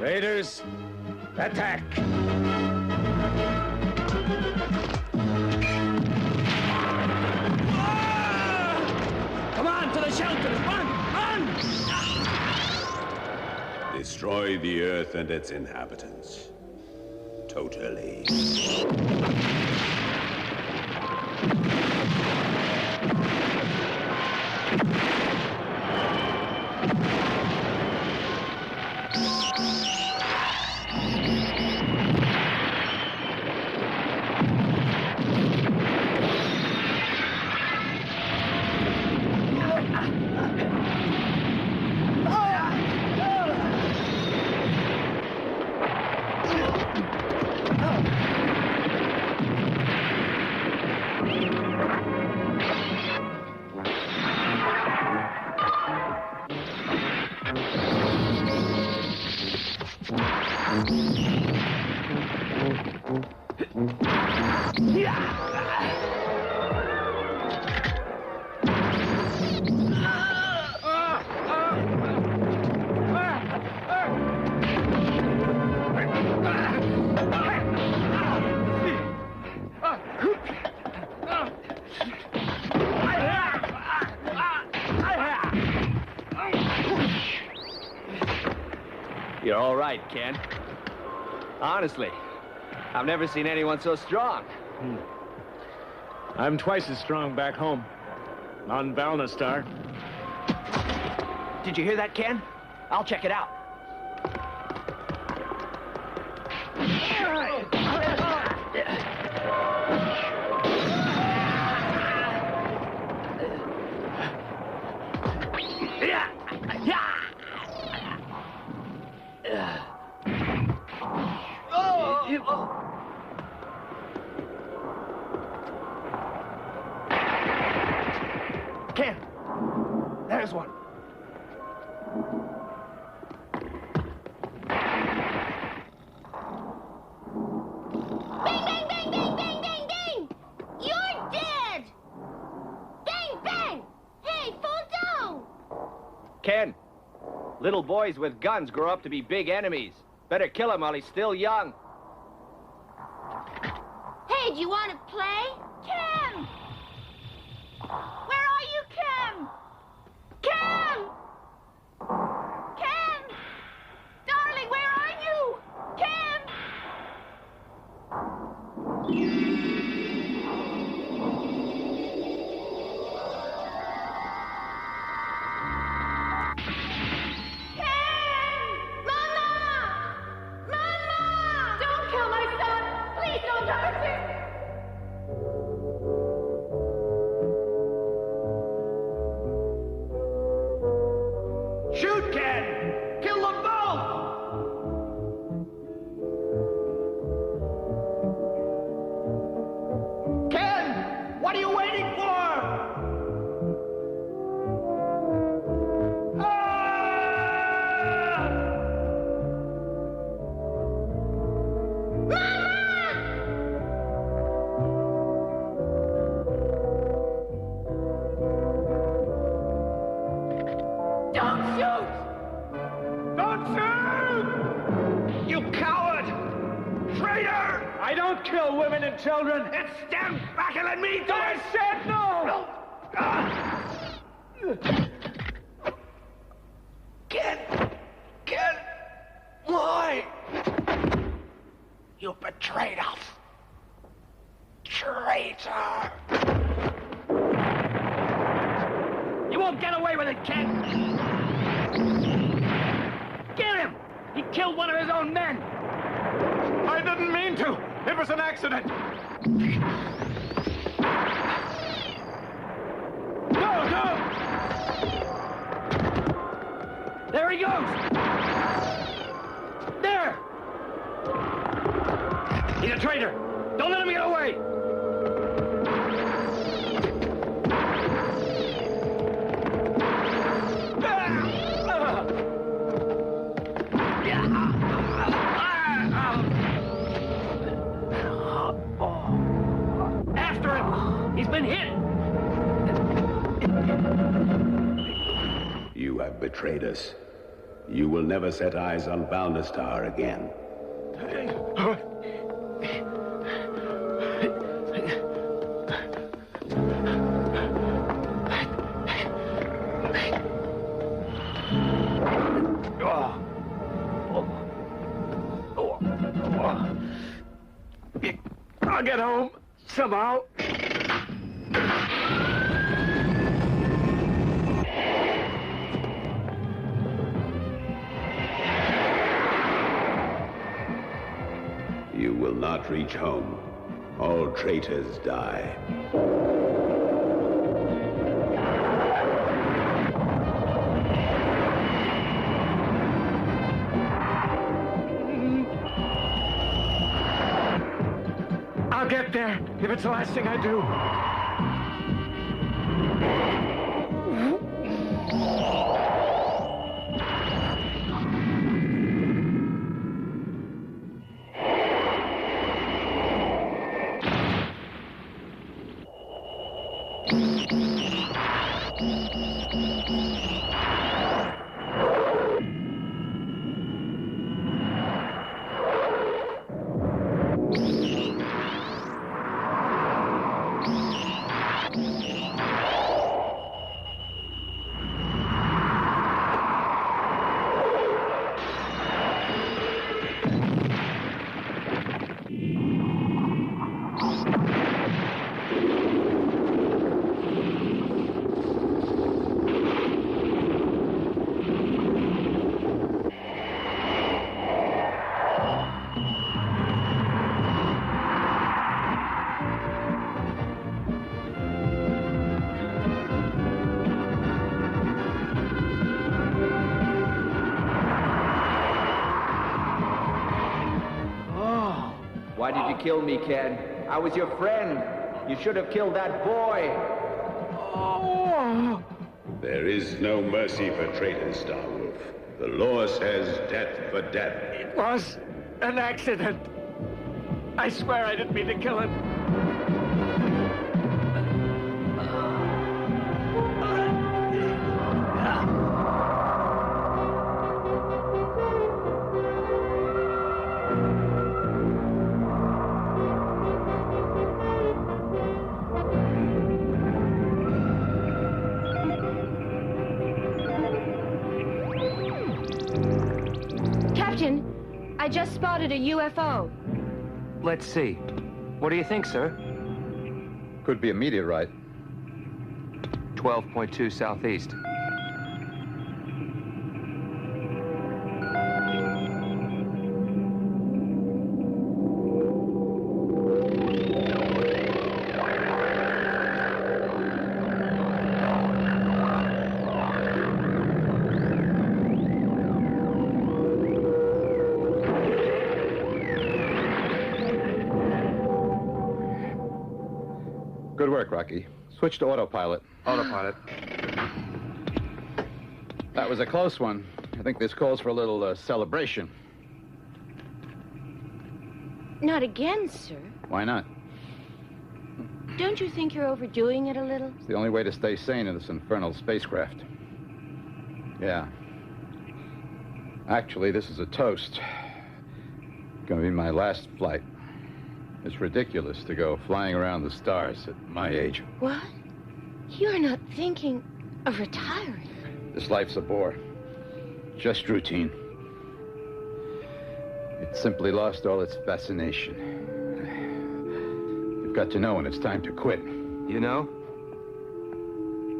Raiders, attack! Come on, to the shelters! Run! Run! Destroy the Earth and its inhabitants. Totally. You're all right, Ken. Honestly, I've never seen anyone so strong. I'm twice as strong back home. On Valnestar. Did you hear that, Ken? I'll check it out. Ken, there's one. Bang, bang, bang, bang, bang, bang, bang! You're dead! Bang, bang! Hey, fall down! Ken, little boys with guns grow up to be big enemies. Better kill him while he's still young. Hey, do you want to play? Kim! Where are you, Kim? Kim! Kim! Darling, where are you? Kim! Kim! Mama! Mama! Don't kill my son! Please don't hurt him! Shoot, Ken! Kill them both! Ken! What are you waiting for? Don't shoot! Don't shoot! You coward! Traitor! I don't kill women and children! Then stand back and let me do it! I said no! Ken, why? You betrayed us. Traitor! You won't get away with it, Ken! Get him! He killed one of his own men! I didn't mean to! It was an accident! he goes! There! He's a traitor! Don't let him get away! After him! He's been hit! You have betrayed us. You will never set eyes on Balnastar again. I'll get home somehow. You will not reach home. All traitors die. I'll get there if it's the last thing I do. Why did you kill me, Ken? I was your friend. You should have killed that boy. There is no mercy for traitors, Starwolf. The law says death for death. It was an accident. I swear I didn't mean to kill him. I just spotted a UFO. Let's see. What do you think, sir? Could be a meteorite. 12.2 southeast. Good work, Rocky. Switch to autopilot. Autopilot. That was a close one. I think this calls for a little celebration. Not again, sir. Why not? Don't you think you're overdoing it a little? It's the only way to stay sane in this infernal spacecraft. Yeah. Actually, this is a toast. Gonna be my last flight. It's ridiculous to go flying around the stars at my age. What? You're not thinking of retiring? This life's a bore. Just routine. It's simply lost all its fascination. You've got to know when it's time to quit. You know,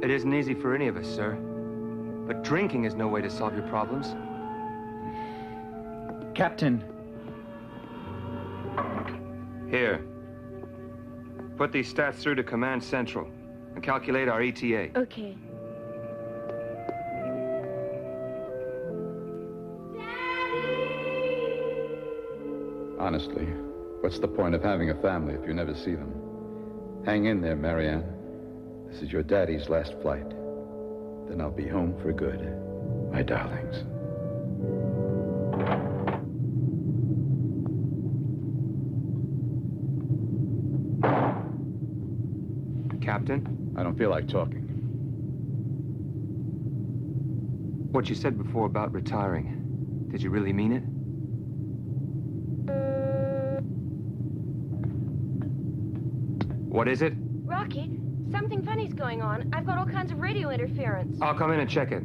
it isn't easy for any of us, sir. But drinking is no way to solve your problems. Captain. Here. Put these stats through to Command Central and calculate our ETA. Okay. Honestly, what's the point of having a family if you never see them? Hang in there, Marianne. This is your daddy's last flight. Then I'll be home for good, my darlings. Captain? I don't feel like talking. What you said before about retiring, did you really mean it? What is it? Rocky, something funny's going on. I've got all kinds of radio interference. I'll come in and check it.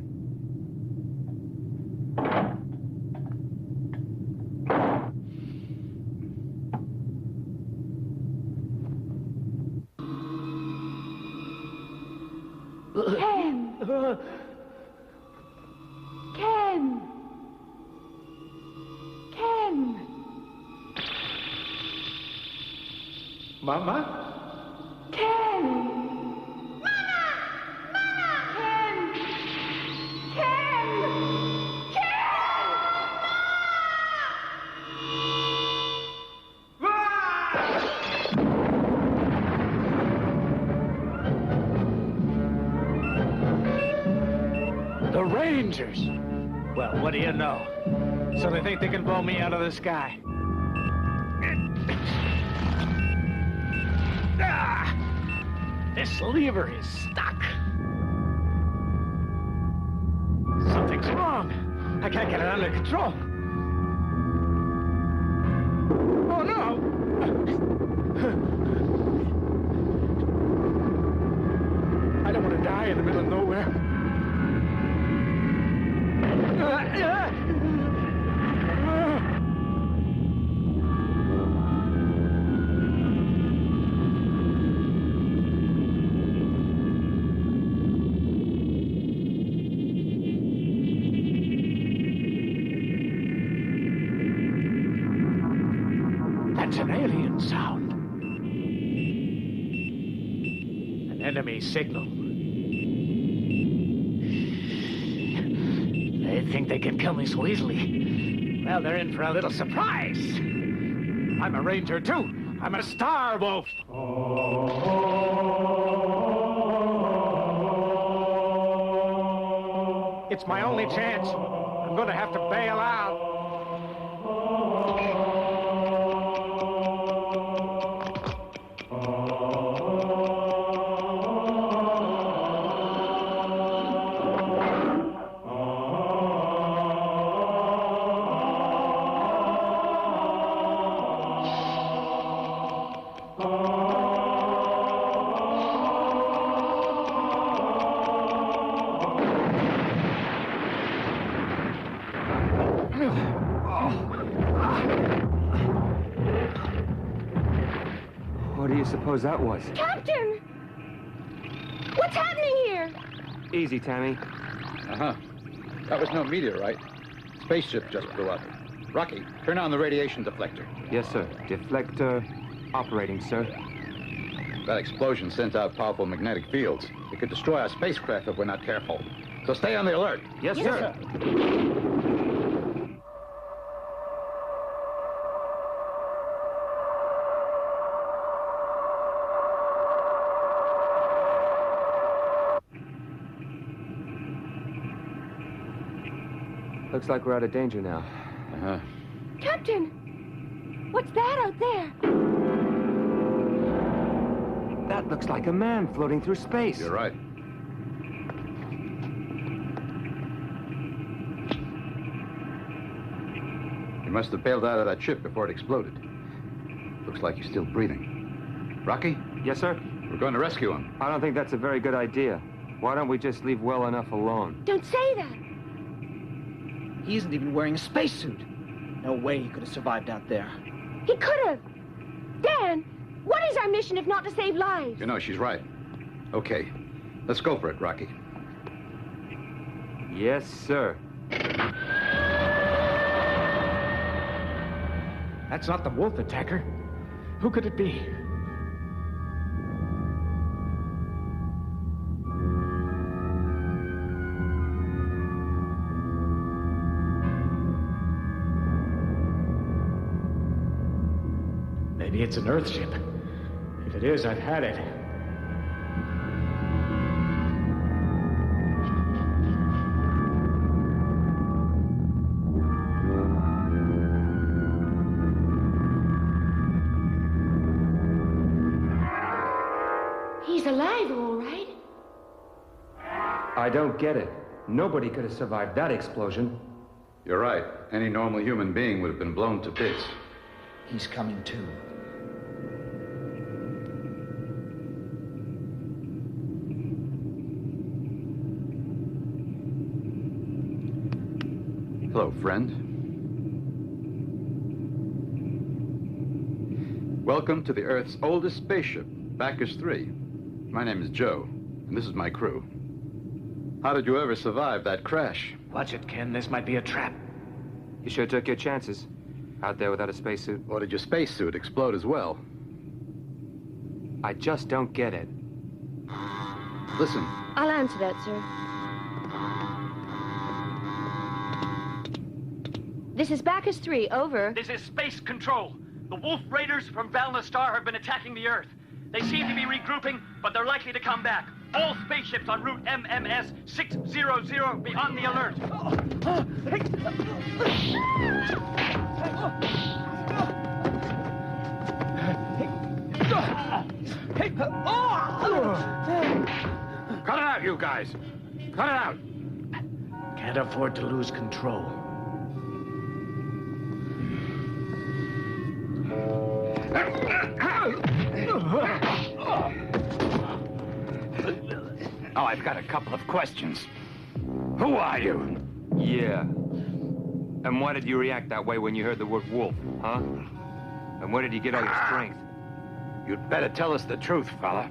Ken! Mama? Ken! Mama! Ken! Ken! The Rangers! Well, what do you know? So they think they can blow me out of the sky. This lever is stuck. Something's wrong. I can't get it under control. Oh, no! I don't want to die in the middle of nowhere. That's an alien sound. An enemy signal. They think they can kill me so easily. Well, they're in for a little surprise. I'm a ranger, too. I'm a star wolf. It's my only chance. I'm going to have to bail out. What do you suppose that was? Captain! What's happening here? Easy, Tammy. Uh-huh. That was no meteorite. Spaceship just blew up. Rocky, turn on the radiation deflector. Yes, sir. Deflector operating, sir. That explosion sends out powerful magnetic fields. It could destroy our spacecraft if we're not careful. So stay on the alert. Yes, sir. Looks like we're out of danger now. Uh-huh. Captain! What's that out there? That looks like a man floating through space. You're right. He must have bailed out of that ship before it exploded. Looks like he's still breathing. Rocky? Yes, sir? We're going to rescue him. I don't think that's a very good idea. Why don't we just leave well enough alone? Don't say that. He isn't even wearing a spacesuit. No way he could have survived out there. He could have. Dan, what is our mission if not to save lives? You know, she's right. Okay, let's go for it, Rocky. Yes, sir. That's not the wolf attacker. Who could it be? Maybe it's an Earthship. If it is, I've had it. He's alive, all right. I don't get it. Nobody could have survived that explosion. You're right. Any normal human being would have been blown to bits. He's coming too. Hello, friend. Welcome to the Earth's oldest spaceship, Bacchus 3. My name is Joe, and this is my crew. How did you ever survive that crash? Watch it, Ken. This might be a trap. You sure took your chances. Out there without a spacesuit. Or did your spacesuit explode as well? I just don't get it. Listen, I'll answer that, sir. This is Bacchus 3, over. This is Space Control. The Wolf Raiders from Valna Star have been attacking the Earth. They seem to be regrouping, but they're likely to come back. All spaceships en route MMS 600 be on the alert. Cut it out, you guys. Cut it out. Can't afford to lose control. Oh, I've got a couple of questions. Who are you? Yeah. And why did you react that way when you heard the word wolf, huh? And where did you get all your strength? You'd better tell us the truth, fella.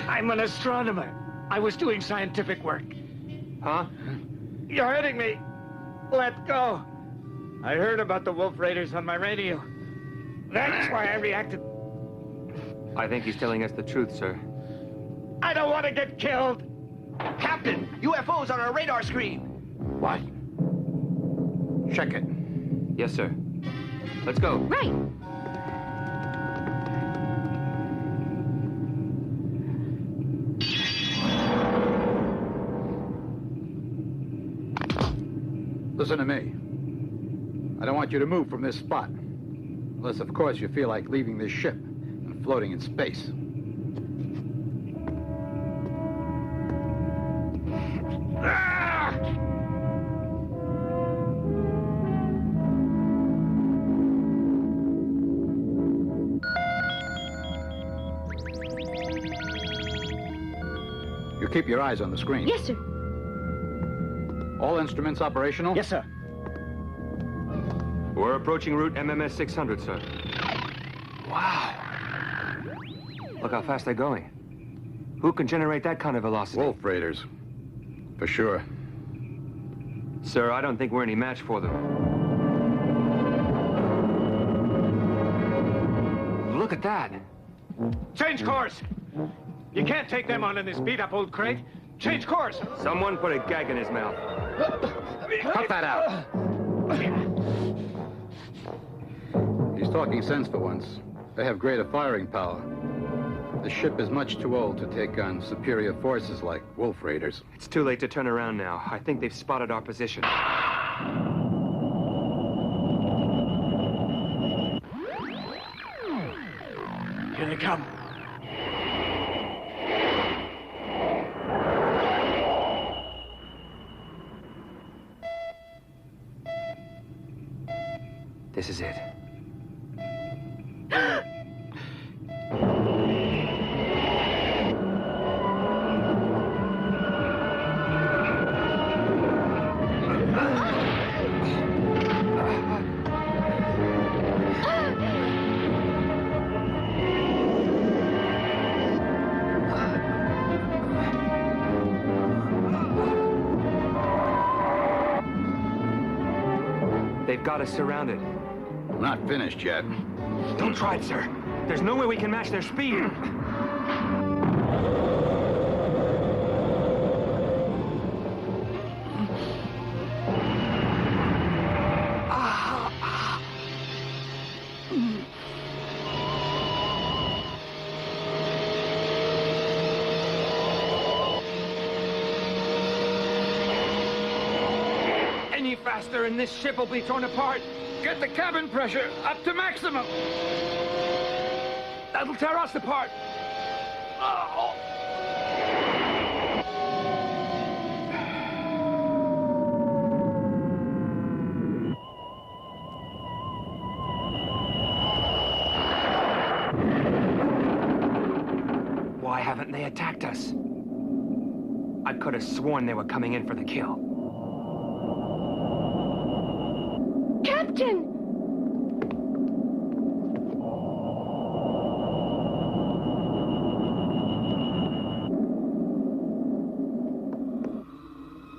I'm an astronomer. I was doing scientific work. Huh? You're hurting me. Let go. I heard about the Wolf Raiders on my radio. That's why I reacted. I think he's telling us the truth, sir. I don't want to get killed. Captain, UFOs on our radar screen. What? Check it. Yes, sir. Let's go. Right. listen to me. I don't want you to move from this spot. Unless, of course, you feel like leaving this ship and floating in space. You keep your eyes on the screen. Yes, sir. All instruments operational? Yes, sir. We're approaching route MMS 600, sir. Wow. Look how fast they're going. Who can generate that kind of velocity? Wolf Raiders. For sure. Sir, I don't think we're any match for them. Look at that. Change course. You can't take them on in this beat-up old crate. Change course. Someone put a gag in his mouth. Cut that out. He's talking sense for once. They have greater firing power. The ship is much too old to take on superior forces like Wolf Raiders. It's too late to turn around now. I think they've spotted our position. Here they come. This is it. They've got us surrounded. We're not finished yet. Don't try it, sir. There's no way we can match their speed. any faster and this ship will be torn apart. Get the cabin pressure up to maximum. That'll tear us apart. Oh. Why haven't they attacked us? I could have sworn they were coming in for the kill. Captain!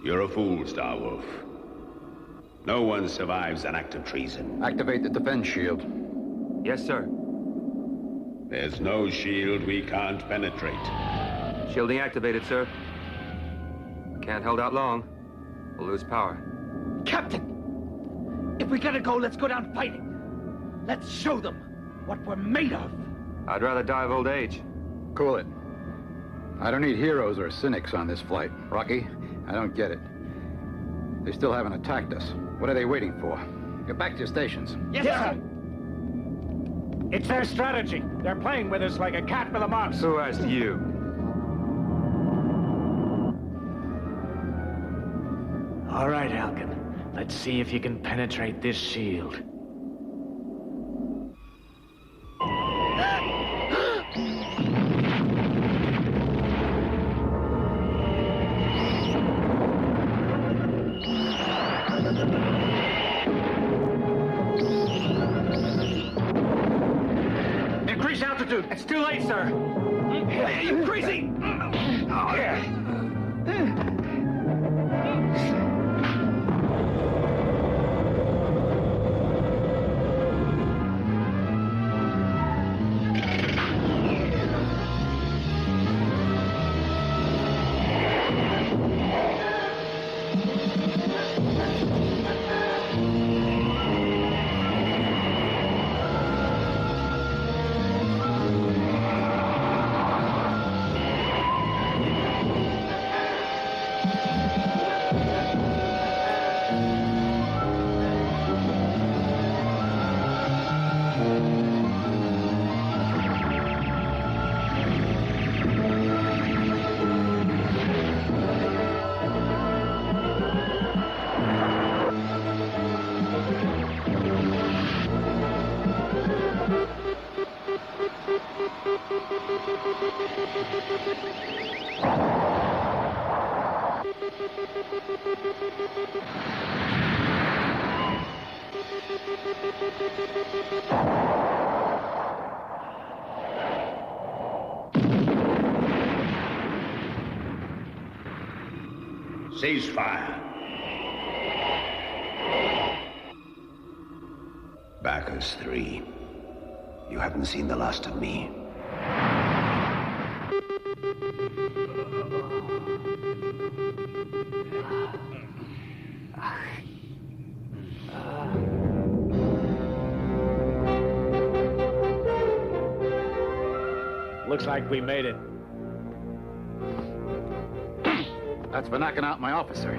You're a fool, Starwolf. No one survives an act of treason. Activate the defense shield. Yes, sir. There's no shield we can't penetrate. Shielding activated, sir. Can't hold out long. We'll lose power. Captain! If we gotta go, let's go down fighting. Let's show them what we're made of. I'd rather die of old age. Cool it. I don't need heroes or cynics on this flight. Rocky, I don't get it. They still haven't attacked us. What are they waiting for? Get back to your stations. Yes, sir! It's their strategy. They're playing with us like a cat with a mouse. Who asked you? All right, Alkin. Let's see if you can penetrate this shield. Increase altitude. It's too late, sir. Are you crazy? Oh, yeah. Ceasefire. Backers 3. You haven't seen the last of me. Looks like we made it. That's for knocking out my officer.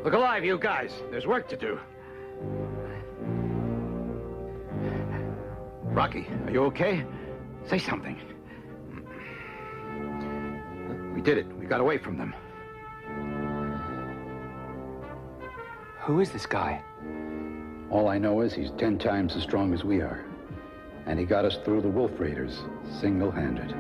Look alive, you guys. There's work to do. Rocky, are you okay? Say something. We did it. We got away from them. Who is this guy? All I know is he's 10 times as strong as we are. And he got us through the Wolf Raiders, single-handed.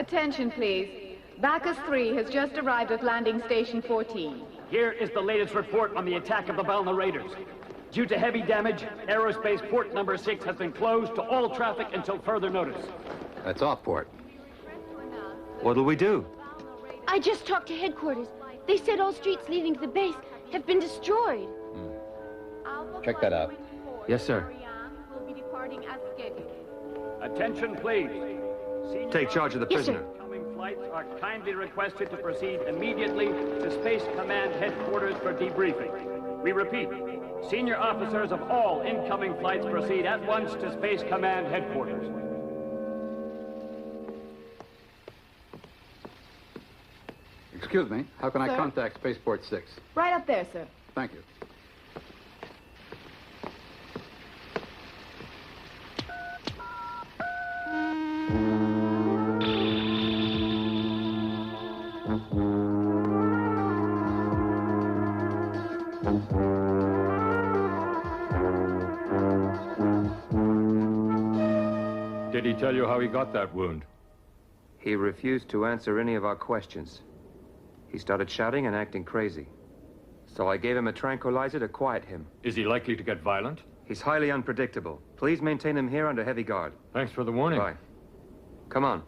Attention, please. Bacchus 3 has just arrived at landing station 14. Here is the latest report on the attack of the Valna Raiders. Due to heavy damage, aerospace port number 6 has been closed to all traffic until further notice. That's off port. What'll we do? I just talked to headquarters. They said all streets leading to the base have been destroyed. Check that out. Yes, sir. Will be departing as scheduled. Attention, please. Take charge of the Yes, sir. prisoner. Incoming flights are kindly requested to proceed immediately to Space Command headquarters for debriefing. We repeat, senior officers of all incoming flights proceed at once to Space Command headquarters. Excuse me, how can I Sir? contact Spaceport 6? Right up there, sir. Thank you. Did he tell you how he got that wound? He refused to answer any of our questions. He started shouting and acting crazy. So I gave him a tranquilizer to quiet him. Is he likely to get violent? He's highly unpredictable. Please maintain him here under heavy guard. Thanks for the warning. Bye. Come on.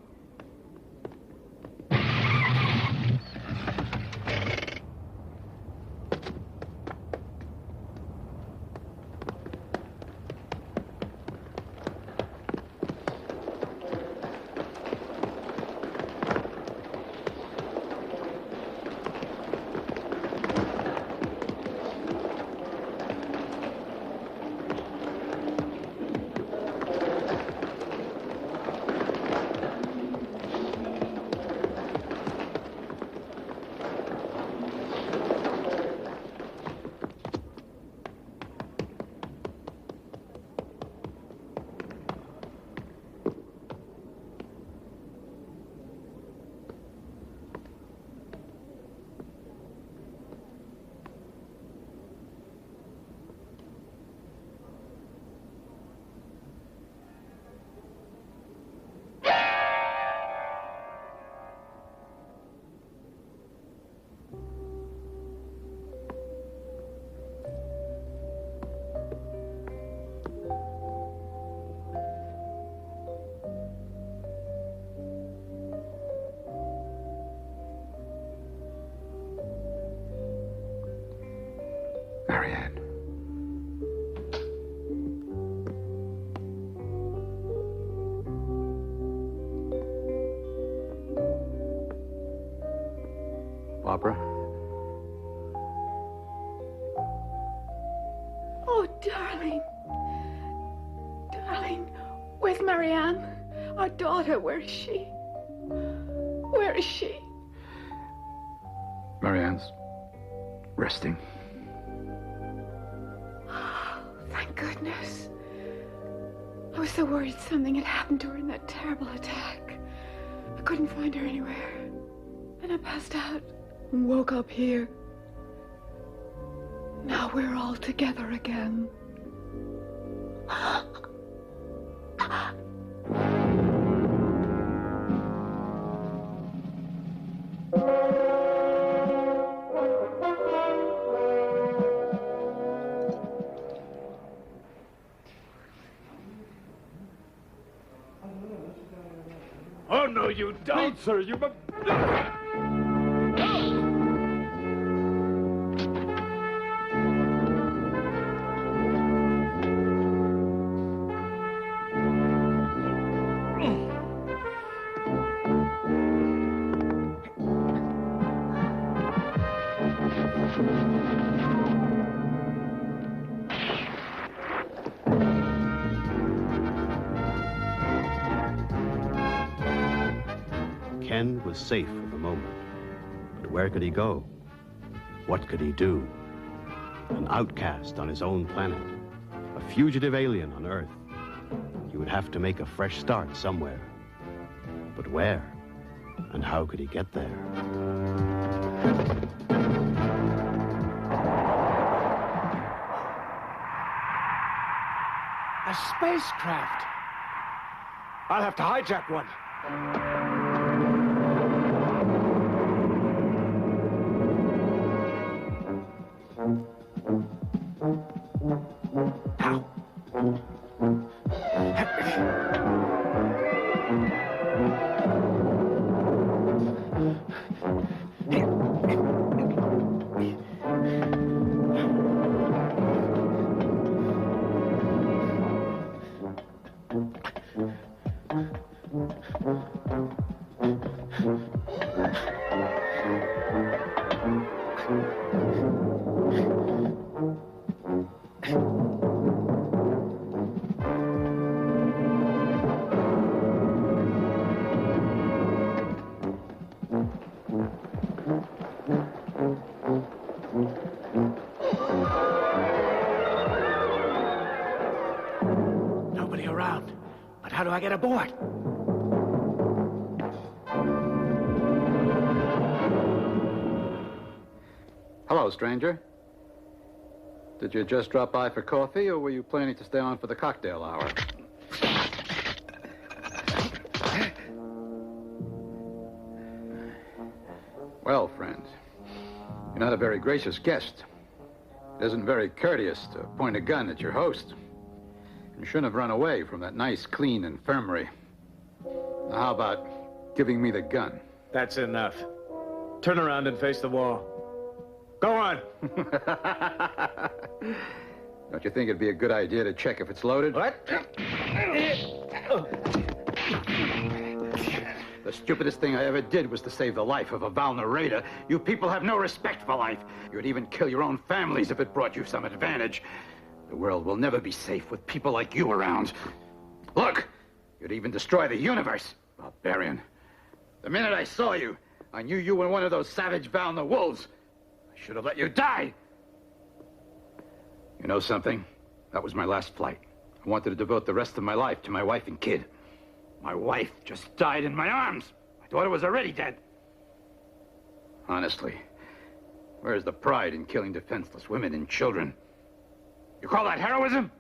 Marianne. Barbara? Oh, darling. Darling, where's Marianne? Our daughter, where is she? Where is she? Marianne's resting. Thank goodness. I was so worried something had happened to her in that terrible attack. I couldn't find her anywhere. Then I passed out and woke up here. Now we're all together again. Oh, no, you don't. Please, sir, you... Ken was safe for the moment. But where could he go? What could he do? An outcast on his own planet. A fugitive alien on Earth. He would have to make a fresh start somewhere. But where? And how could he get there? A spacecraft. I'll have to hijack one. Nobody around. But how do I get aboard? Hello, stranger. Did you just drop by for coffee, or were you planning to stay on for the cocktail hour? Well, friend, you're not a very gracious guest. It isn't very courteous to point a gun at your host. You shouldn't have run away from that nice, clean infirmary. Now, how about giving me the gun? That's enough. Turn around and face the wall. Go on. Don't you think it'd be a good idea to check if it's loaded? What? The stupidest thing I ever did was to save the life of a Valna raider. You people have no respect for life. You'd even kill your own families if it brought you some advantage. The world will never be safe with people like you around. Look, you'd even destroy the universe, barbarian. The minute I saw you, I knew you were one of those savage Valna wolves. I should have let you die. You know something? That was my last flight. I wanted to devote the rest of my life to my wife and kid. My wife just died in my arms. My daughter was already dead. Honestly, where's the pride in killing defenseless women and children? You call that heroism?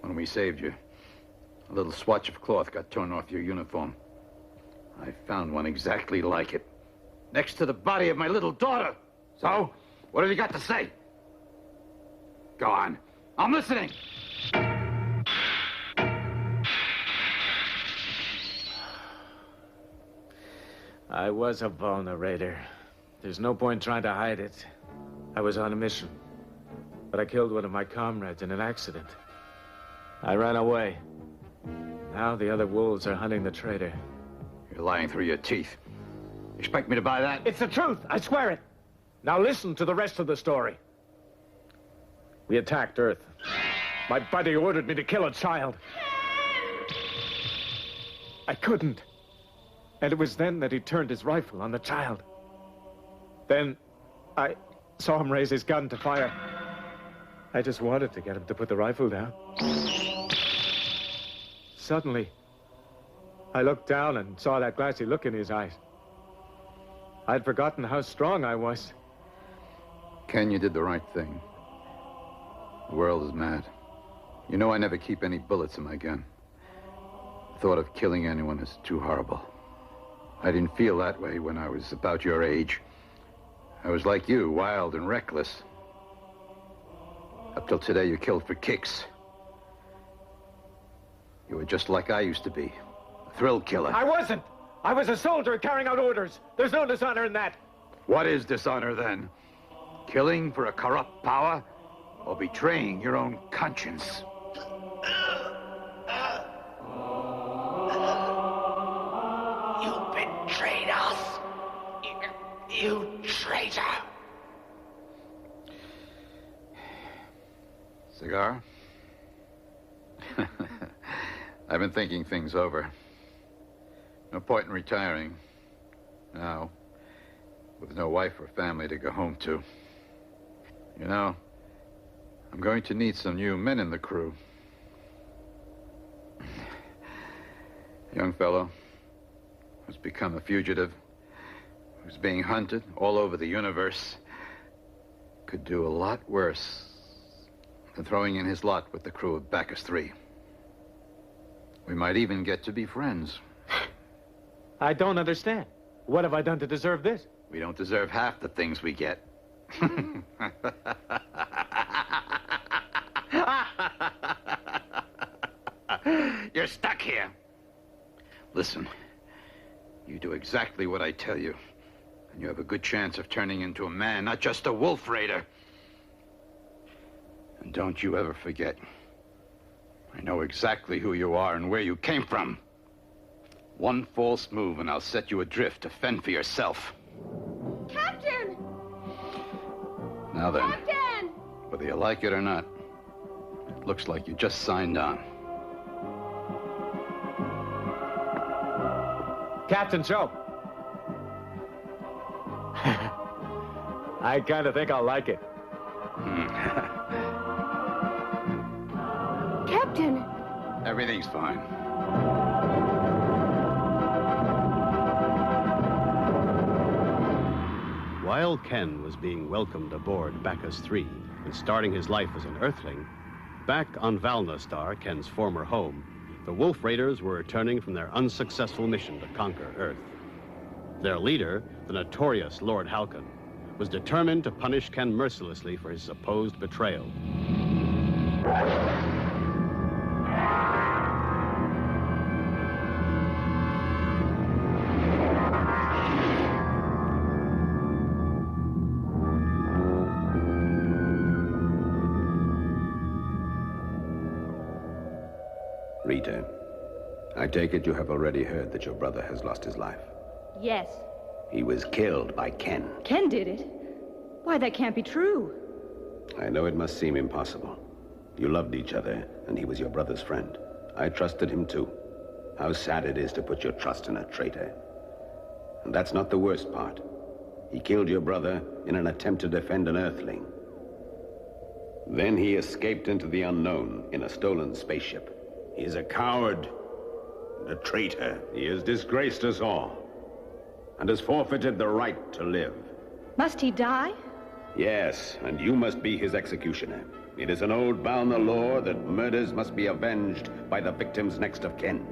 When we saved you, a little swatch of cloth got torn off your uniform. I found one exactly like it, next to the body of my little daughter. So, what have you got to say? Go on. I'm listening. I was a Valna raider. There's no point trying to hide it. I was on a mission. But I killed one of my comrades in an accident. I ran away. Now the other wolves are hunting the traitor. You're lying through your teeth. Expect me to buy that? It's the truth, I swear it. Now listen to the rest of the story. We attacked Earth. My buddy ordered me to kill a child. I couldn't. And it was then that he turned his rifle on the child. Then I saw him raise his gun to fire. I just wanted to get him to put the rifle down. Suddenly, I looked down and saw that glassy look in his eyes. I'd forgotten how strong I was. Ken, you did the right thing. The world is mad. You know I never keep any bullets in my gun. The thought of killing anyone is too horrible. I didn't feel that way when I was about your age. I was like you, wild and reckless. Up till today, you killed for kicks. You were just like I used to be, a thrill killer. I wasn't! I was a soldier carrying out orders. There's no dishonor in that. What is dishonor, then? Killing for a corrupt power? Or betraying your own conscience? You betrayed us. You traitor. Cigar? I've been thinking things over. No point in retiring. Now, with no wife or family to go home to. You know, I'm going to need some new men in the crew. A young fellow who's become a fugitive, who's being hunted all over the universe, could do a lot worse than throwing in his lot with the crew of Bacchus 3. We might even get to be friends. I don't understand. What have I done to deserve this? We don't deserve half the things we get. You're stuck here. Listen, you do exactly what I tell you, and you have a good chance of turning into a man, not just a wolf raider. And don't you ever forget, I know exactly who you are and where you came from. One false move and I'll set you adrift to fend for yourself. Captain! Now then, Captain! whether you like it or not, it looks like you just signed on. Captain, Joe. I kind of think I'll like it. Captain! Everything's fine. While Ken was being welcomed aboard Bacchus 3 and starting his life as an Earthling, back on Valnastar, Ken's former home, the Wolf Raiders were returning from their unsuccessful mission to conquer Earth. Their leader, the notorious Lord Halcon, was determined to punish Ken mercilessly for his supposed betrayal. Rita, I take it you have already heard that your brother has lost his life. Yes. He was killed by Ken. Ken did it? Why, that can't be true. I know it must seem impossible. You loved each other, and he was your brother's friend. I trusted him too. How sad it is to put your trust in a traitor. And that's not the worst part. He killed your brother in an attempt to defend an Earthling. Then he escaped into the unknown in a stolen spaceship. He is a coward and a traitor. He has disgraced us all and has forfeited the right to live. Must he die? Yes, and you must be his executioner. It is an old Valna law that murders must be avenged by the victim's next of kin.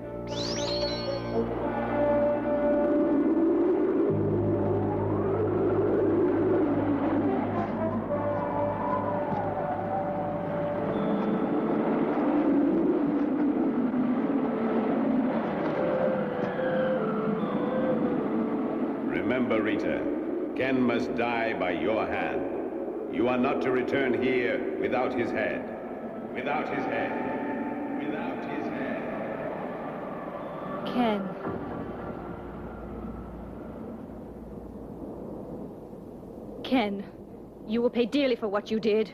Remember, Rita, Ken must die by your hand. You are not to return here without his head. Without his head. Without his head. Ken. Ken, you will pay dearly for what you did.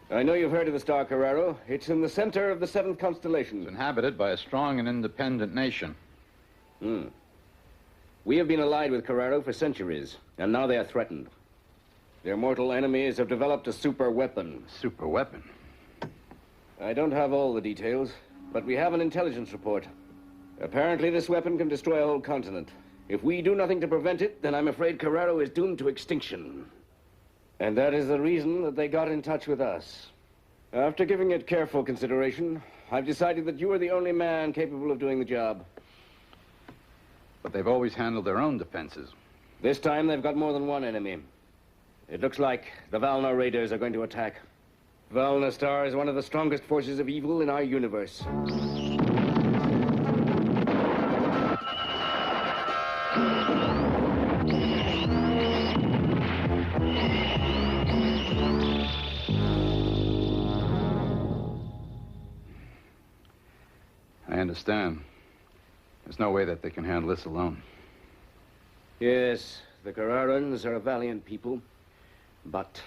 I know you've heard of the star, Carrero. It's in the center of the seventh constellation. It's inhabited by a strong and independent nation. We have been allied with Carrero for centuries, and now they are threatened. Their mortal enemies have developed a super weapon. Super weapon? I don't have all the details, but we have an intelligence report. Apparently this weapon can destroy a whole continent. If we do nothing to prevent it, then I'm afraid Carrero is doomed to extinction. And that is the reason that they got in touch with us. After giving it careful consideration, I've decided that you are the only man capable of doing the job. But they've always handled their own defenses. This time, they've got more than one enemy. It looks like the Valna Raiders are going to attack. Valna Star is one of the strongest forces of evil in our universe. I understand. There's no way that they can handle this alone. Yes, the Carrarans are a valiant people, but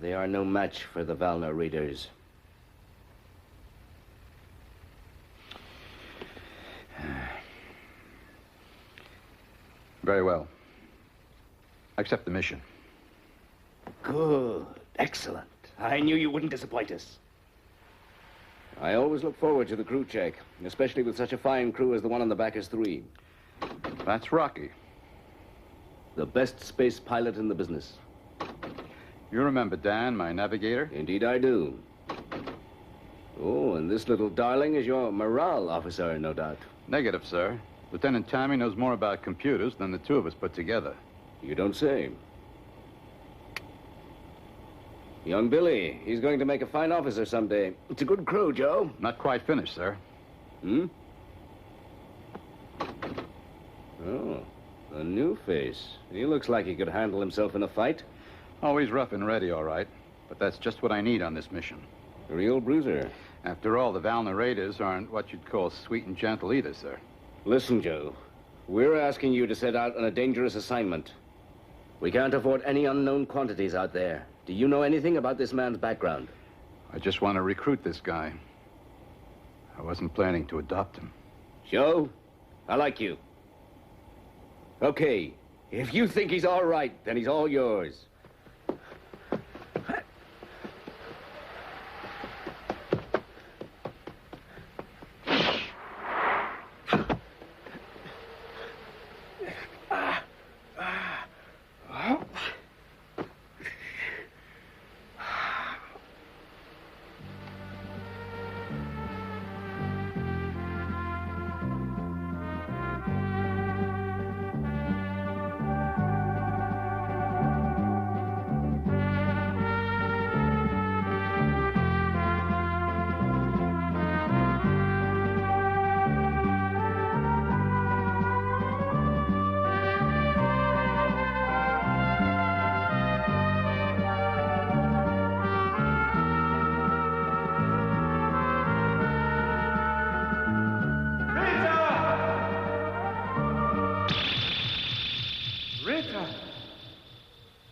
they are no match for the Valna Raiders. Very well. I accept the mission. Good. Excellent. I knew you wouldn't disappoint us. I always look forward to the crew check, especially with such a fine crew as the one on the Bacchus 3. That's Rocky. The best space pilot in the business. You remember Dan, my navigator? Indeed I do. Oh, and this little darling is your morale officer, no doubt. Negative, sir. Lieutenant Tammy knows more about computers than the two of us put together. You don't say. Young Billy, he's going to make a fine officer someday. It's a good crew, Joe. Not quite finished, sir. Oh, a new face. He looks like he could handle himself in a fight. Always rough and ready, all right. But that's just what I need on this mission. A real bruiser. After all, the Valna Raiders aren't what you'd call sweet and gentle either, sir. Listen, Joe. We're asking you to set out on a dangerous assignment. We can't afford any unknown quantities out there. Do you know anything about this man's background? I just want to recruit this guy. I wasn't planning to adopt him. Joe, I like you. Okay, if you think he's all right, then he's all yours.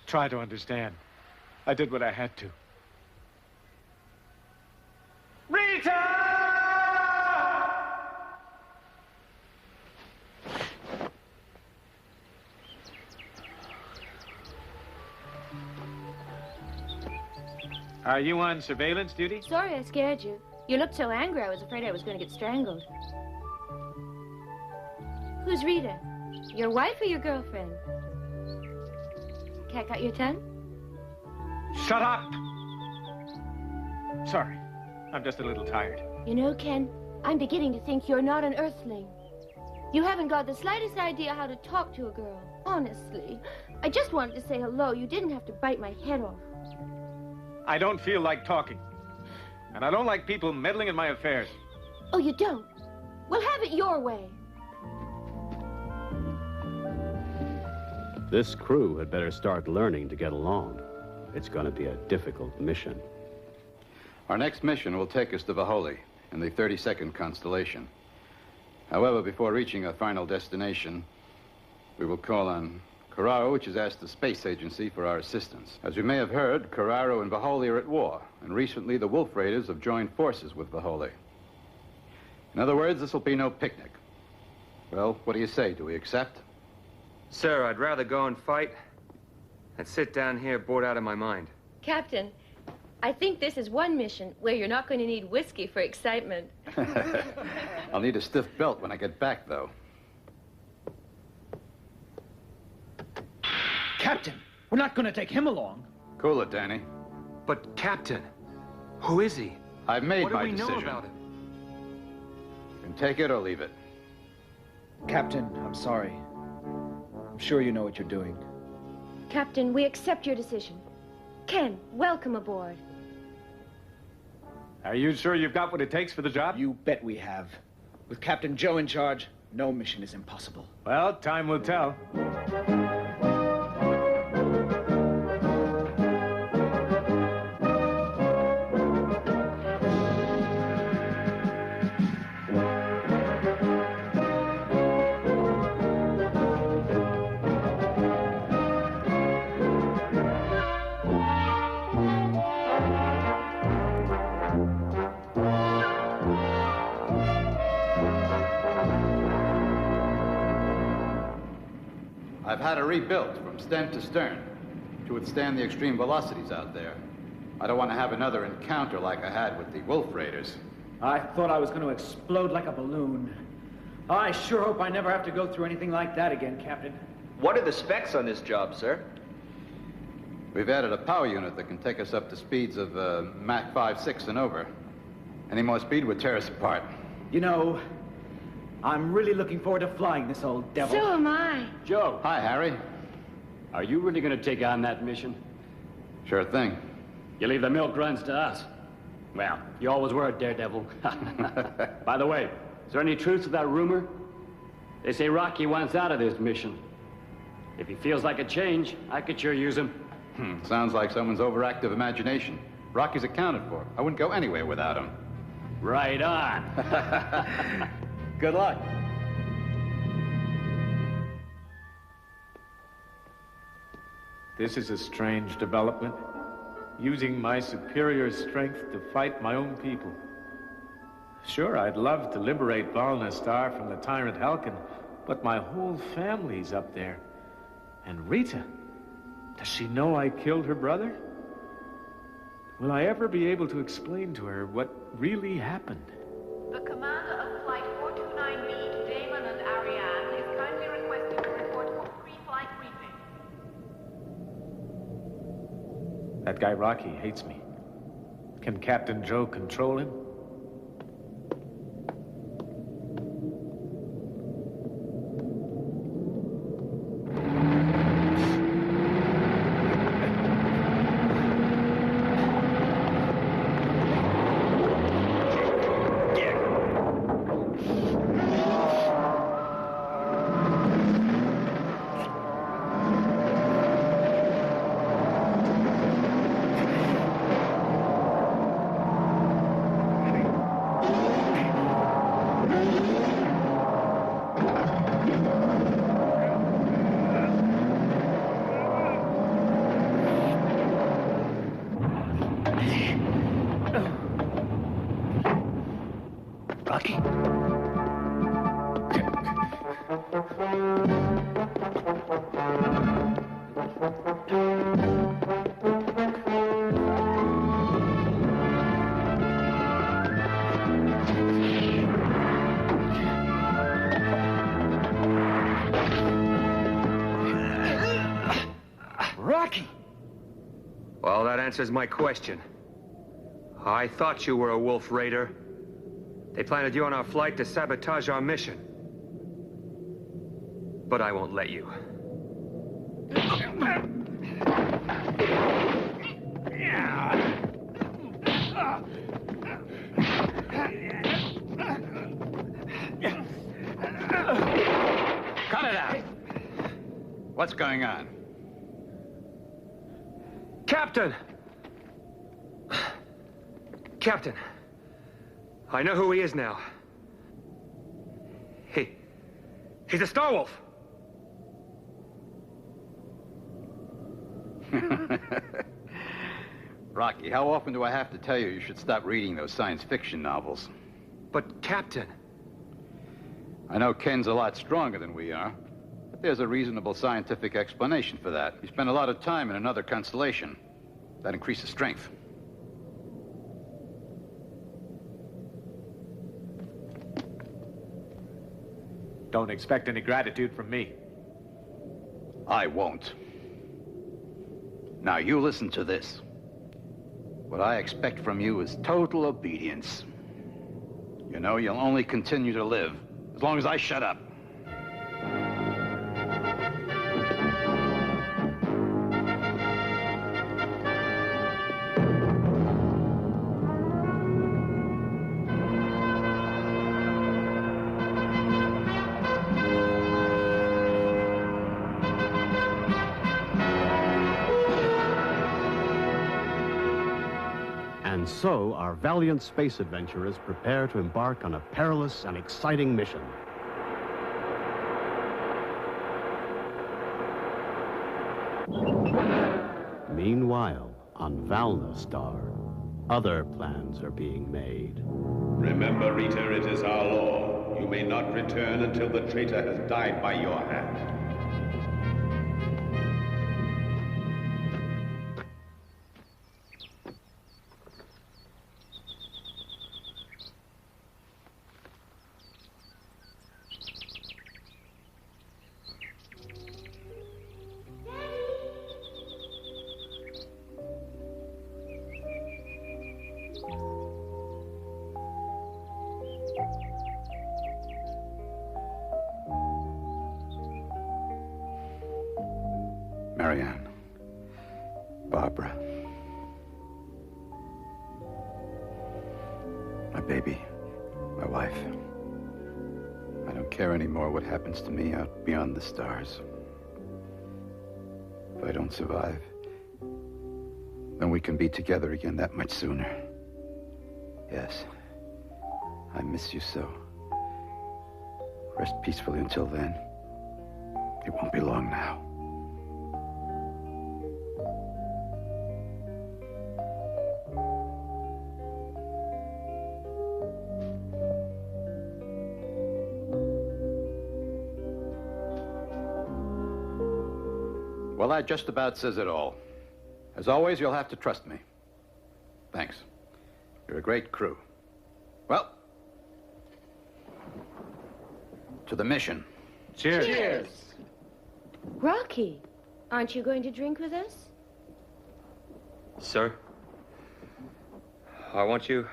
Try to understand. I did what I had to. Rita! Are you on surveillance duty? Sorry I scared you. You looked so angry, I was afraid I was going to get strangled. Who's Rita? Your wife or your girlfriend? Cat got your tongue? Shut up! Sorry. I'm just a little tired. You know, Ken, I'm beginning to think you're not an Earthling. You haven't got the slightest idea how to talk to a girl. Honestly. I just wanted to say hello. You didn't have to bite my head off. I don't feel like talking. And I don't like people meddling in my affairs. Oh, you don't? Well, have it your way. This crew had better start learning to get along. It's going to be a difficult mission. Our next mission will take us to Vaholi in the 32nd constellation. However, before reaching our final destination, we will call on Carraro, which has asked the space agency for our assistance. As you may have heard, Carraro and Vaholi are at war, and recently the Wolf Raiders have joined forces with Vaholi. In other words, this will be no picnic. Well, what do you say? Do we accept? Sir, I'd rather go and fight than sit down here bored out of my mind. Captain, I think this is one mission where you're not going to need whiskey for excitement. I'll need a stiff belt when I get back, though. Captain, we're not going to take him along. Cool it, Danny. But, Captain, who is he? I've made what my do we decision. know about him? You can take it or leave it. Captain, I'm sorry. I'm sure you know what you're doing. Captain, we accept your decision. Ken, welcome aboard. Are you sure you've got what it takes for the job? You bet we have. With Captain Joe in charge, no mission is impossible. Well, time will tell. I've had it rebuilt from stem to stern to withstand the extreme velocities out there. I don't want to have another encounter like I had with the Wolf Raiders. I thought I was going to explode like a balloon. I sure hope I never have to go through anything like that again, Captain. What are the specs on this job, sir? We've added a power unit that can take us up to speeds of Mach 5-6 and over. Any more speed would tear us apart. You know, I'm really looking forward to flying this old devil. So am I. Joe. Hi, Harry. Are you really going to take on that mission? Sure thing. You leave the milk runs to us. Well, you always were a daredevil. By the way, is there any truth to that rumor? They say Rocky wants out of this mission. If he feels like a change, I could sure use him. Sounds like someone's overactive imagination. Rocky's accounted for. I wouldn't go anywhere without him. Right on. Good luck. This is a strange development. Using my superior strength to fight my own people. Sure, I'd love to liberate Valna Star from the tyrant Halkin, but my whole family's up there. And Rita, does she know I killed her brother? Will I ever be able to explain to her what really happened? The commander of Flight 429B, Damon and Ariane, is kindly requested to report for pre-flight briefing. That guy Rocky hates me. Can Captain Joe control him? Rocky? Rocky! Well, that answers my question. I thought you were a Wolf Raider. They planted you on our flight to sabotage our mission. But I won't let you. Kannada! What's going on? Captain! Captain, I know who he is now. He's a Star Wolf. Rocky, how often do I have to tell you should stop reading those science fiction novels? But, Captain... I know Ken's a lot stronger than we are, but there's a reasonable scientific explanation for that. He spent a lot of time in another constellation. That increases strength. Don't expect any gratitude from me. I won't. Now, you listen to this. What I expect from you is total obedience. You know, you'll only continue to live as long as I shut up. And so, our valiant space adventurers prepare to embark on a perilous and exciting mission. Meanwhile, on Valna Star, other plans are being made. Remember, Rita, it is our law. You may not return until the traitor has died by your hand. Marianne. Barbara. My baby. My wife. I don't care anymore what happens to me out beyond the stars. If I don't survive, then we can be together again that much sooner. Yes. I miss you so. Rest peacefully until then. It won't be long now. Well, that just about says it all. As always, you'll have to trust me. Thanks. You're a great crew. Well, to the mission. Cheers. Cheers. Rocky, aren't you going to drink with us? Sir, I want you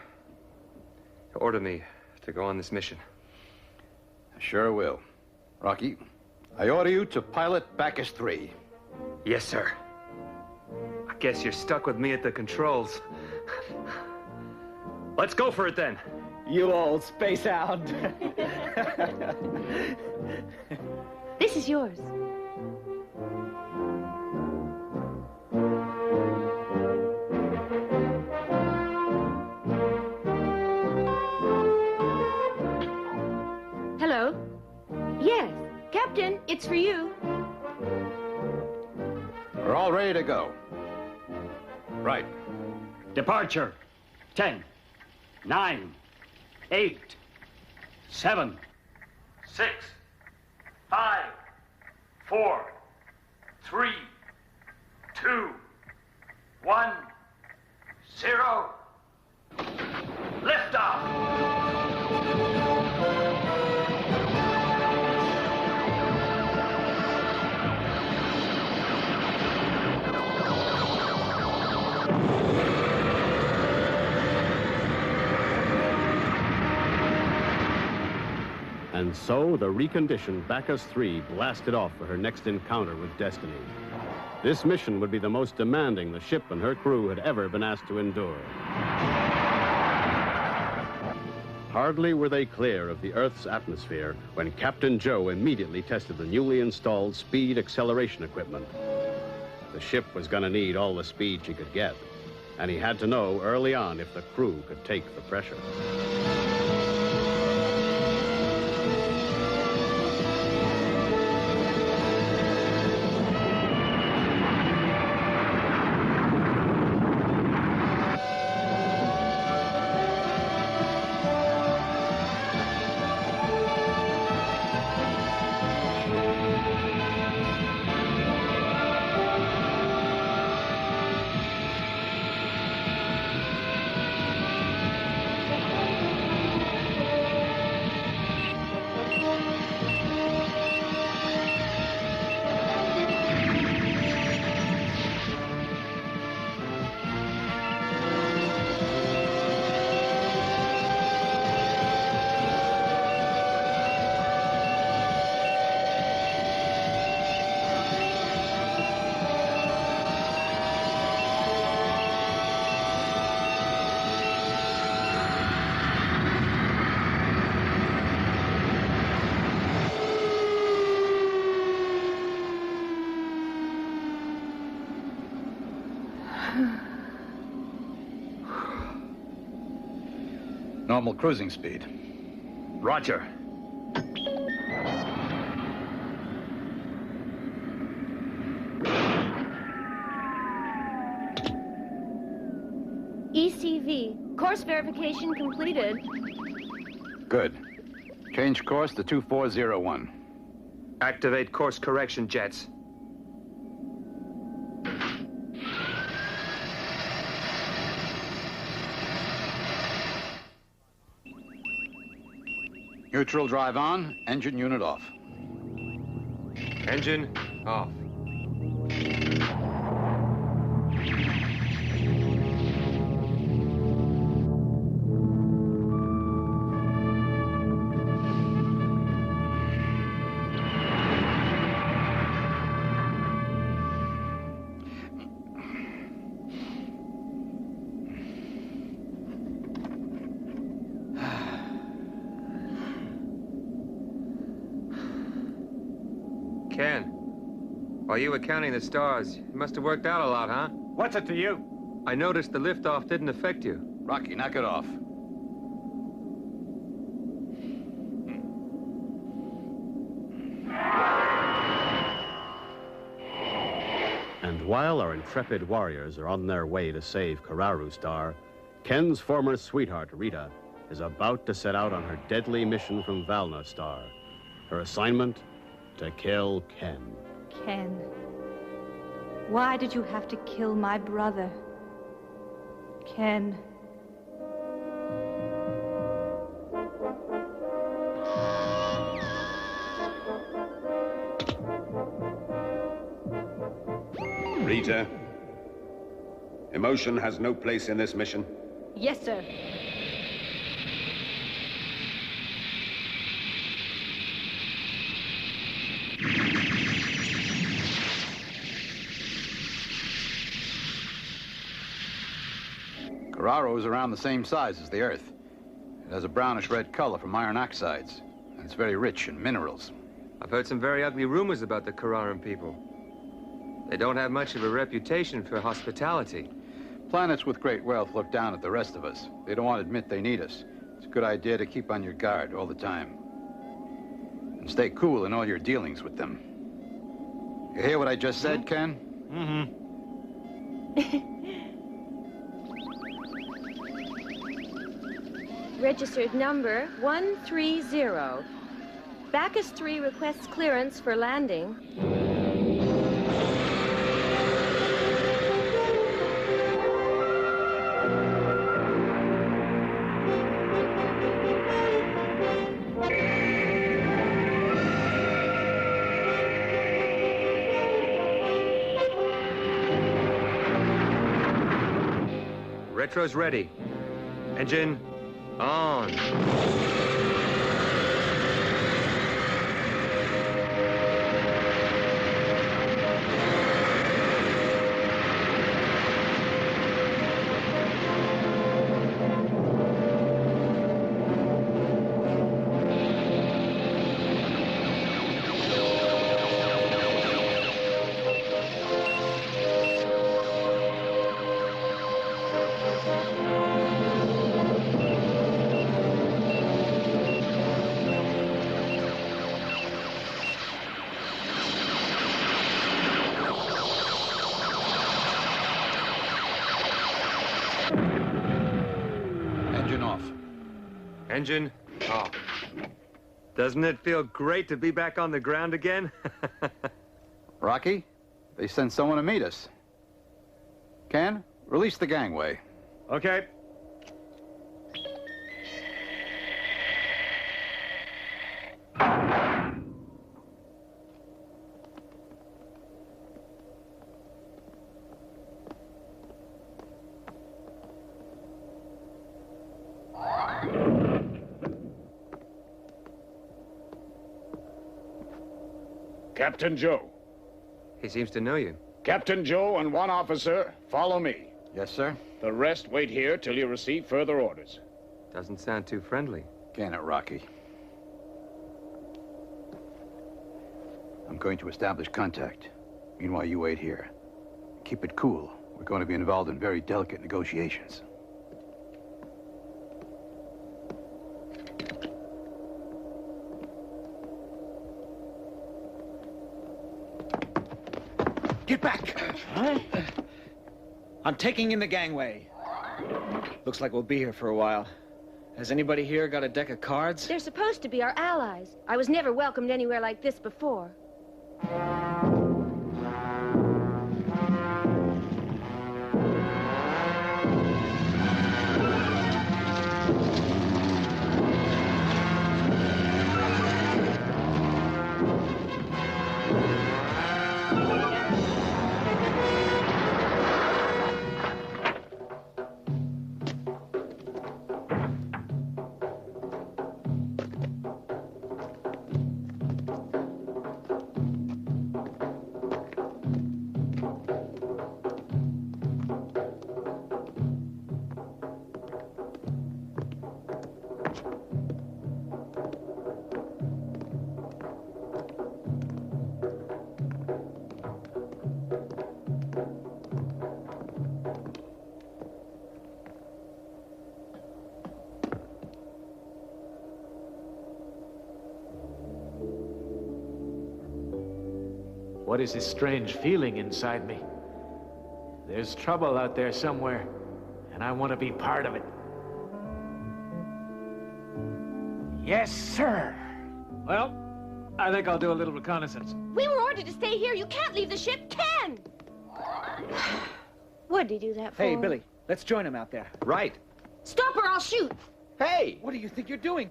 to order me to go on this mission. I sure will. Rocky, I order you to pilot Bacchus 3. Yes, sir. I guess you're stuck with me at the controls. Let's go for it then. You old space hound. This is yours. Hello? Yes, Captain, it's for you. We're all ready to go. Right. Departure. 10, 9, 8, 7, 6, 5, 4, 3, 2, 1, 0. Liftoff. And so the reconditioned Bacchus 3 blasted off for her next encounter with destiny. This mission would be the most demanding the ship and her crew had ever been asked to endure. Hardly were they clear of the Earth's atmosphere when Captain Joe immediately tested the newly installed speed acceleration equipment. The ship was going to need all the speed she could get, and he had to know early on if the crew could take the pressure. Normal cruising speed. Roger. ECV. Course verification completed. Good. Change course to 2401. Activate course correction jets. Neutral drive on, engine unit off. Engine off. Ken, while you were counting the stars, it must have worked out a lot, huh? What's it to you? I noticed the liftoff didn't affect you. Rocky, knock it off. while our intrepid warriors are on their way to save Kararu Star, Ken's former sweetheart, Rita, is about to set out on her deadly mission from Valna Star. Her assignment, to kill Ken. Ken, why did you have to kill my brother? Ken. Rita, emotion has no place in this mission. Yes, sir. Kararu is around the same size as the Earth. It has a brownish-red color from iron oxides, and it's very rich in minerals. I've heard some very ugly rumors about the Kararan people. They don't have much of a reputation for hospitality. Planets with great wealth look down at the rest of us. They don't want to admit they need us. It's a good idea to keep on your guard all the time. And stay cool in all your dealings with them. You hear what I just said, Ken? Mm-hmm. Registered number 130. Bacchus 3 requests clearance for landing. Retro's ready. Engine on. Engine off. Doesn't it feel great to be back on the ground again? Rocky, they sent someone to meet us. Ken, release the gangway. Okay. Captain Joe. He seems to know you. Captain Joe and one officer, follow me. Yes, sir. The rest wait here till you receive further orders. Doesn't sound too friendly. Can it, Rocky? I'm going to establish contact. Meanwhile, you wait here. Keep it cool. We're going to be involved in very delicate negotiations. Get back! Huh? I'm taking in the gangway. Looks like we'll be here for a while. Has anybody here got a deck of cards? They're supposed to be our allies. I was never welcomed anywhere like this before. What is this strange feeling inside me? There's trouble out there somewhere, and I want to be part of it. Yes, sir. Well, I think I'll do a little reconnaissance. We were ordered to stay here. You can't leave the ship. Ken! What did he do that for? Hey, Billy, let's join him out there. Right. Stop or I'll shoot. Hey! What do you think you're doing?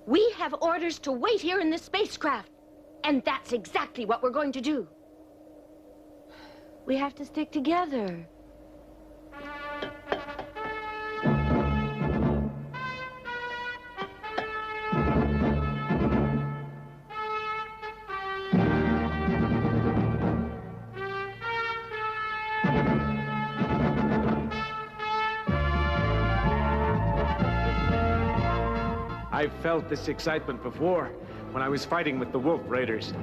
We have orders to wait here in this spacecraft. And that's exactly what we're going to do. We have to stick together. I've felt this excitement before, when I was fighting with the Wolf Raiders.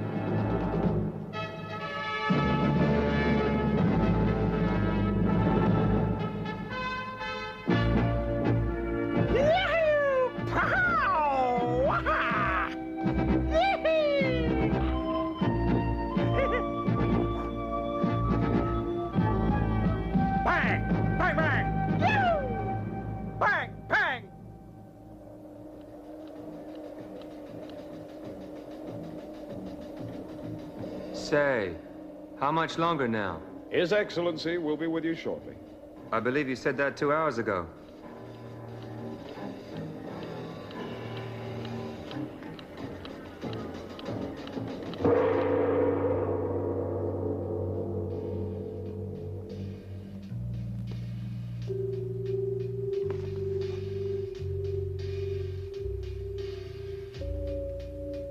Say, how much longer now? His Excellency will be with you shortly. I believe you said that 2 hours ago.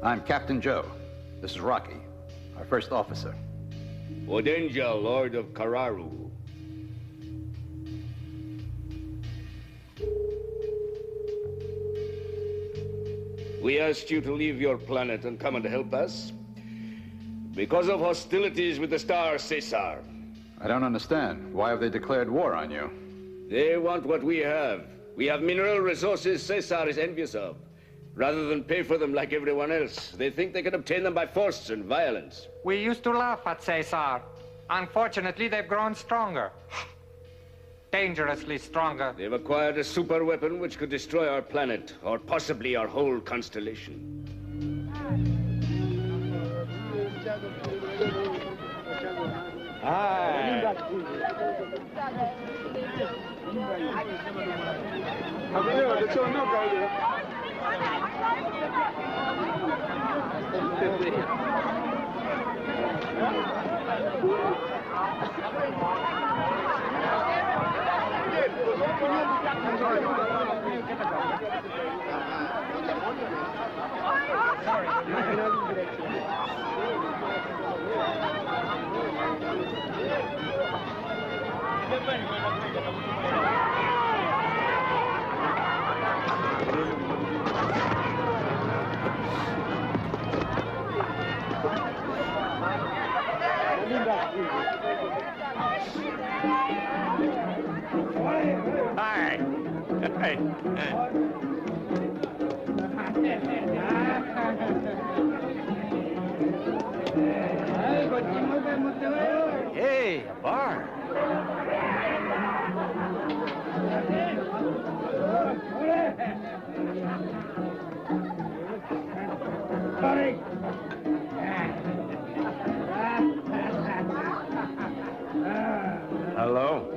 I'm Captain Joe. This is Rocky, our first officer. Odenja, Lord of Kararu. We asked you to leave your planet and come and help us because of hostilities with the star Caesar. I don't understand. Why have they declared war on you? They want what we have. We have mineral resources Caesar is envious of. Rather than pay for them like everyone else, they think they can obtain them by force and violence. We used to laugh at Caesar. Unfortunately, they've grown stronger. Dangerously stronger. They've acquired a super weapon which could destroy our planet, or possibly our whole constellation. Hi. Hey. Hey, a bar. Hello.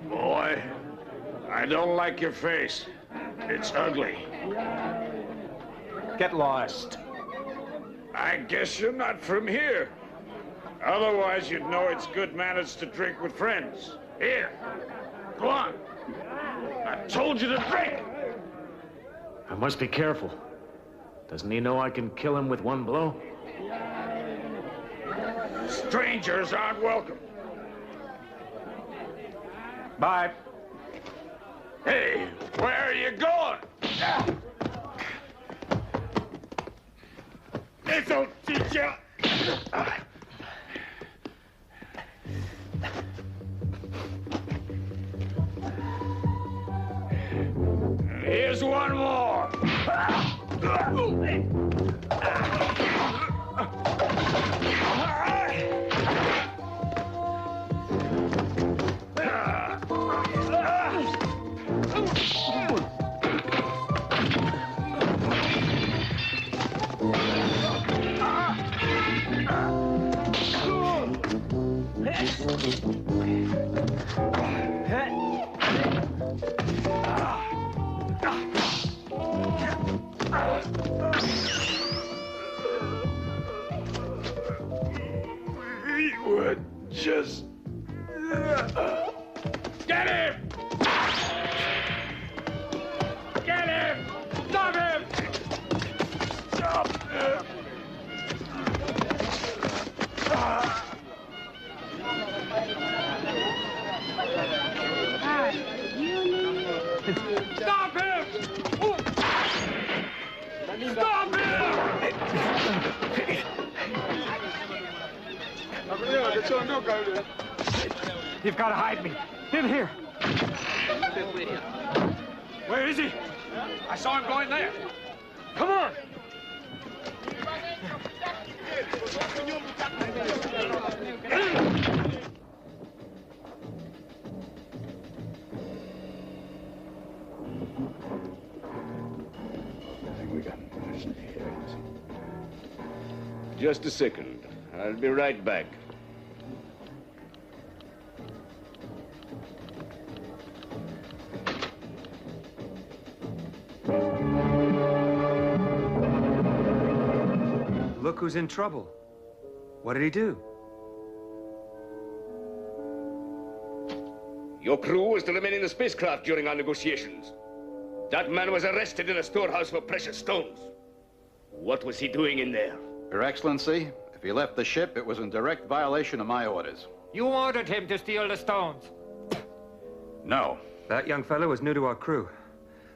Boy, I don't like your face. It's ugly. Get lost. I guess you're not from here. Otherwise, you'd know it's good manners to drink with friends. Here, go on. I told you to drink. I must be careful. Doesn't he know I can kill him with one blow? Strangers aren't welcome. Bye. Hey, where are you going? This'll teach you. We were just... Get him! Get him! Stop him! Stop him! Stop him! Stop him! You've got to hide me. In here. Where is he? I saw him going there. Come on! Just a second. I'll be right back. Look who's in trouble. What did he do? Your crew was to remain in the spacecraft during our negotiations. That man was arrested in a storehouse for precious stones. What was he doing in there? Your Excellency, if he left the ship, it was in direct violation of my orders. You ordered him to steal the stones. No. That young fellow is new to our crew.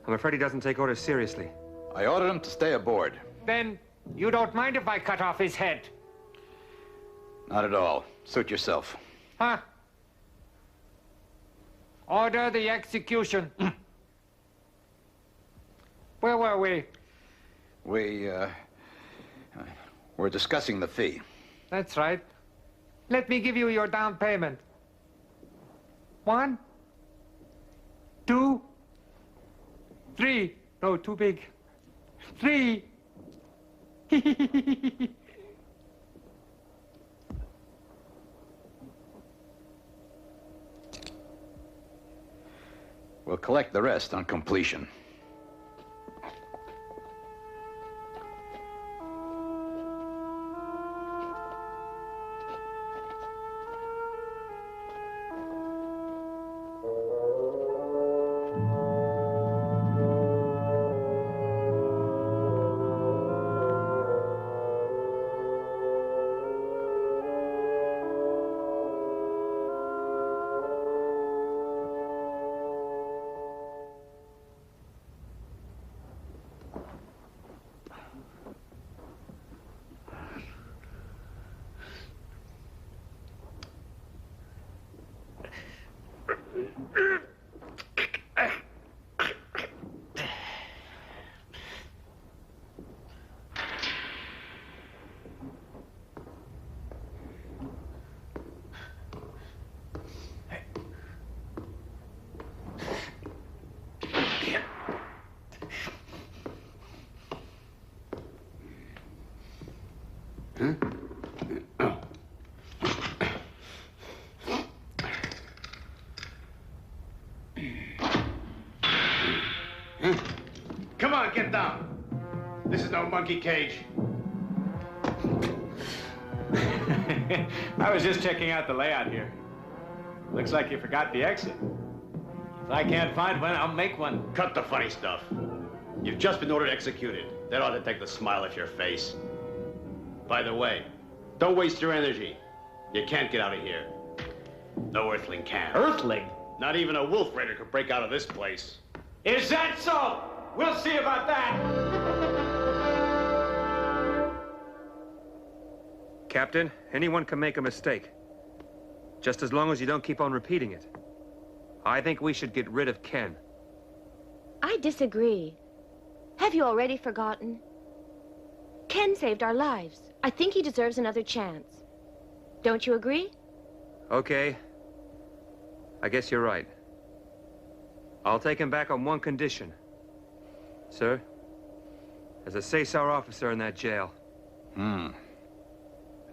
I'm afraid he doesn't take orders seriously. I ordered him to stay aboard. Then you don't mind if I cut off his head? Not at all. Suit yourself. Huh? Order the execution. Where were we? We're discussing the fee. That's right. Let me give you your down payment. 1, 2, 3. No, too big. 3. We'll collect the rest on completion. Come on, get down. This is no monkey cage. I was just checking out the layout here. Looks like you forgot the exit. If I can't find one, I'll make one. Cut the funny stuff. You've just been ordered executed. That ought to take the smile off your face. By the way, don't waste your energy. You can't get out of here. No Earthling can. Earthling? Not even a wolf raider could break out of this place. Is that so? We'll see about that. Captain, anyone can make a mistake. Just as long as you don't keep on repeating it. I think we should get rid of Ken. I disagree. Have you already forgotten? Ken saved our lives. I think he deserves another chance. Don't you agree? Okay. I guess you're right. I'll take him back on one condition. Sir, there's a Caesar officer in that jail. And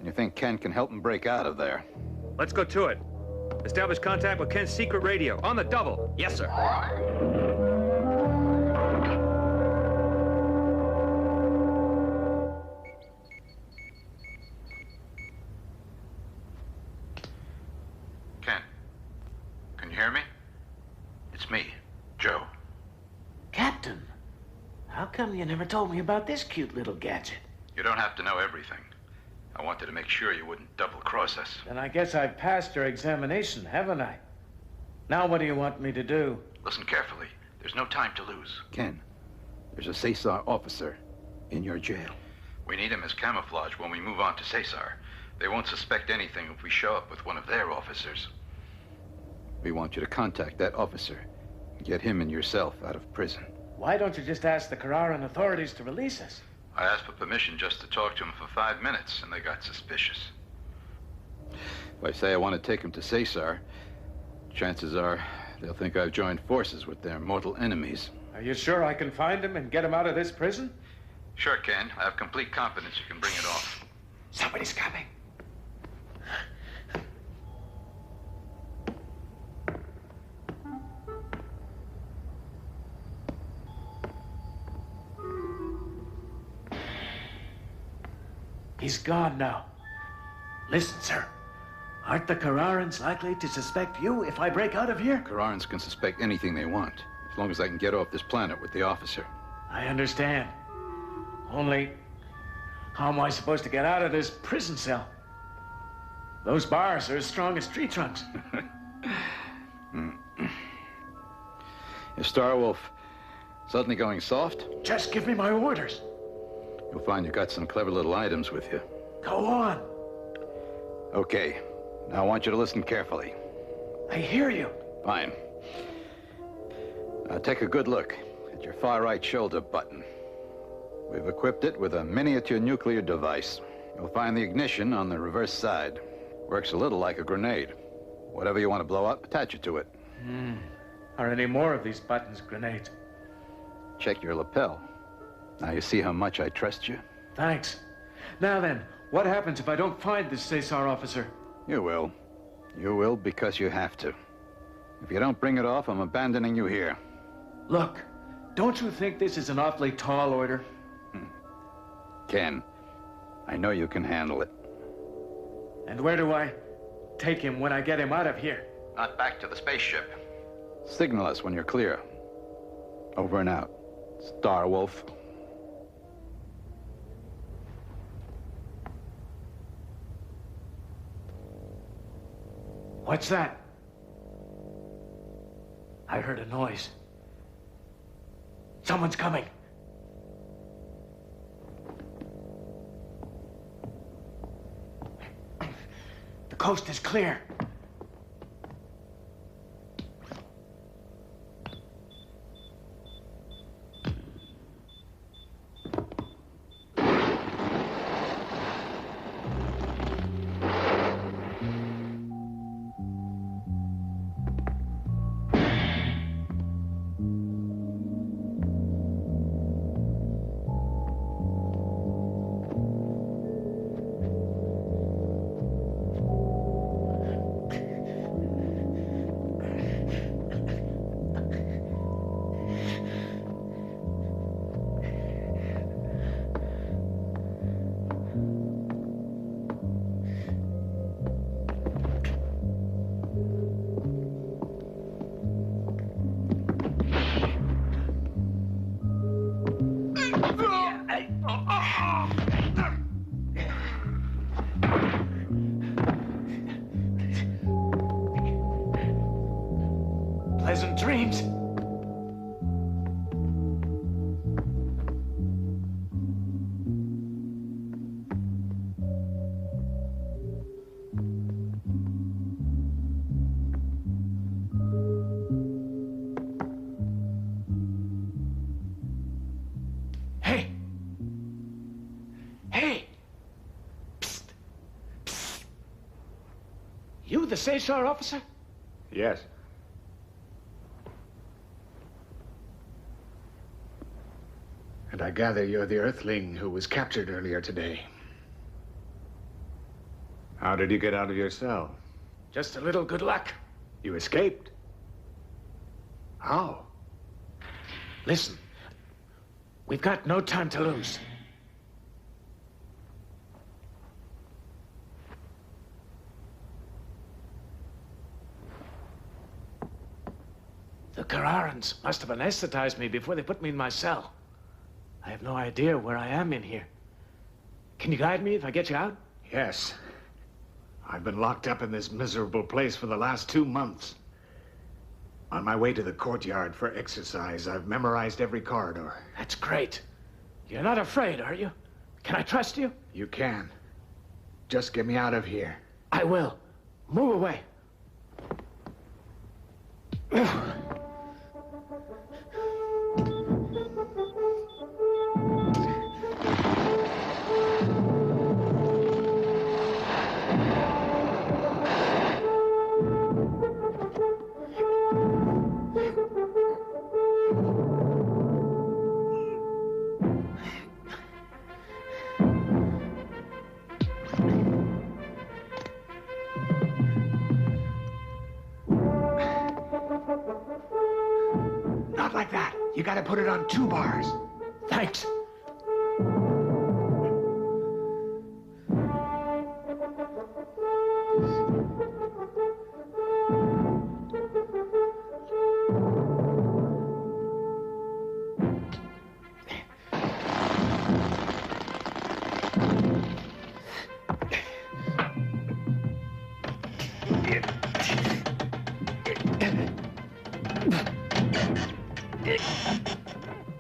you think Ken can help him break out of there? Let's go to it. Establish contact with Ken's secret radio. On the double. Yes, sir. Ken, can you hear me? It's me, Joe. Captain, how come you never told me about this cute little gadget? You don't have to know everything. I wanted to make sure you wouldn't double-cross us. Then I guess I've passed your examination, haven't I? Now what do you want me to do? Listen carefully. There's no time to lose. Ken, there's a Caesar officer in your jail. We need him as camouflage when we move on to Caesar. They won't suspect anything if we show up with one of their officers. We want you to contact that officer and get him and yourself out of prison. Why don't you just ask the Carrarán authorities to release us? I asked for permission just to talk to him for 5 minutes, and they got suspicious. If I say I want to take him to Caesar, chances are they'll think I've joined forces with their mortal enemies. Are you sure I can find him and get him out of this prison? Sure, Ken. I have complete confidence you can bring it off. Somebody's coming. He's gone now. Listen, sir. Aren't the Carrarans likely to suspect you if I break out of here? Carrarans can suspect anything they want, as long as I can get off this planet with the officer. I understand. Only, how am I supposed to get out of this prison cell? Those bars are as strong as tree trunks. Is Starwolf suddenly going soft? Just give me my orders. You'll find you got some clever little items with you. Go on. Okay. Now I want you to listen carefully. I hear you. Fine. Now take a good look at your far right shoulder button. We've equipped it with a miniature nuclear device. You'll find the ignition on the reverse side. Works a little like a grenade. Whatever you want to blow up, attach it to it. Are any more of these buttons grenades? Check your lapel. Now you see how much I trust you? Thanks. Now then, what happens if I don't find this Caesar officer? You will. You will because you have to. If you don't bring it off, I'm abandoning you here. Look, don't you think this is an awfully tall order? Ken, I know you can handle it. And where do I take him when I get him out of here? Not back to the spaceship. Signal us when you're clear. Over and out. Starwolf. What's that? I heard a noise. Someone's coming. The coast is clear. Pleasant dreams. You, the Caesar officer? Yes. And I gather you're the Earthling who was captured earlier today. How did you get out of your cell? Just a little good luck. You escaped? How? Listen, we've got no time to lose. The Kararans must have anesthetized me before they put me in my cell. I have no idea where I am in here. Can you guide me if I get you out? Yes. I've been locked up in this miserable place for the last 2 months. On my way to the courtyard for exercise, I've memorized every corridor. That's great. You're not afraid, are you? Can I trust you? You can. Just get me out of here. I will. Move away. Not like that. You gotta put it on 2 bars. Thanks.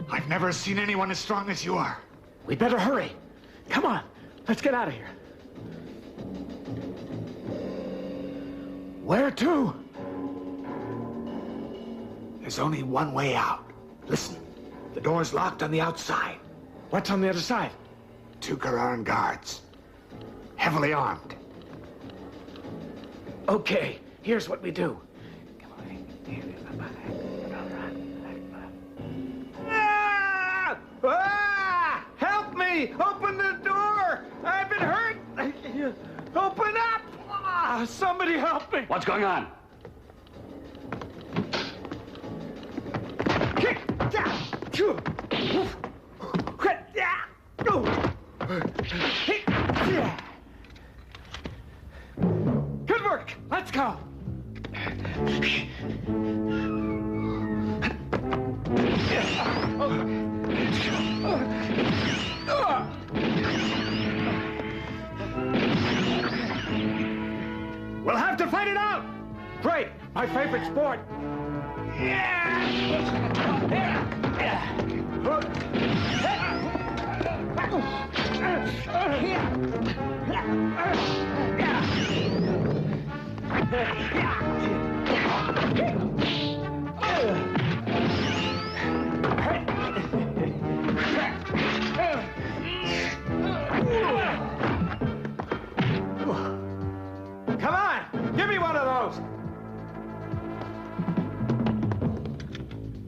I've never seen anyone as strong as you are. We'd better hurry. Come on, let's get out of here. Where to? There's only one way out. Listen, the door's locked on the outside. What's on the other side? 2 Kararan guards. Heavily armed. Okay, here's what we do. Help me! Open the door! I've been hurt! Open up! Somebody help me! What's going on? Good work! Let's go! We'll have to fight it out! Great! My favorite sport! Come on! Give me one of those!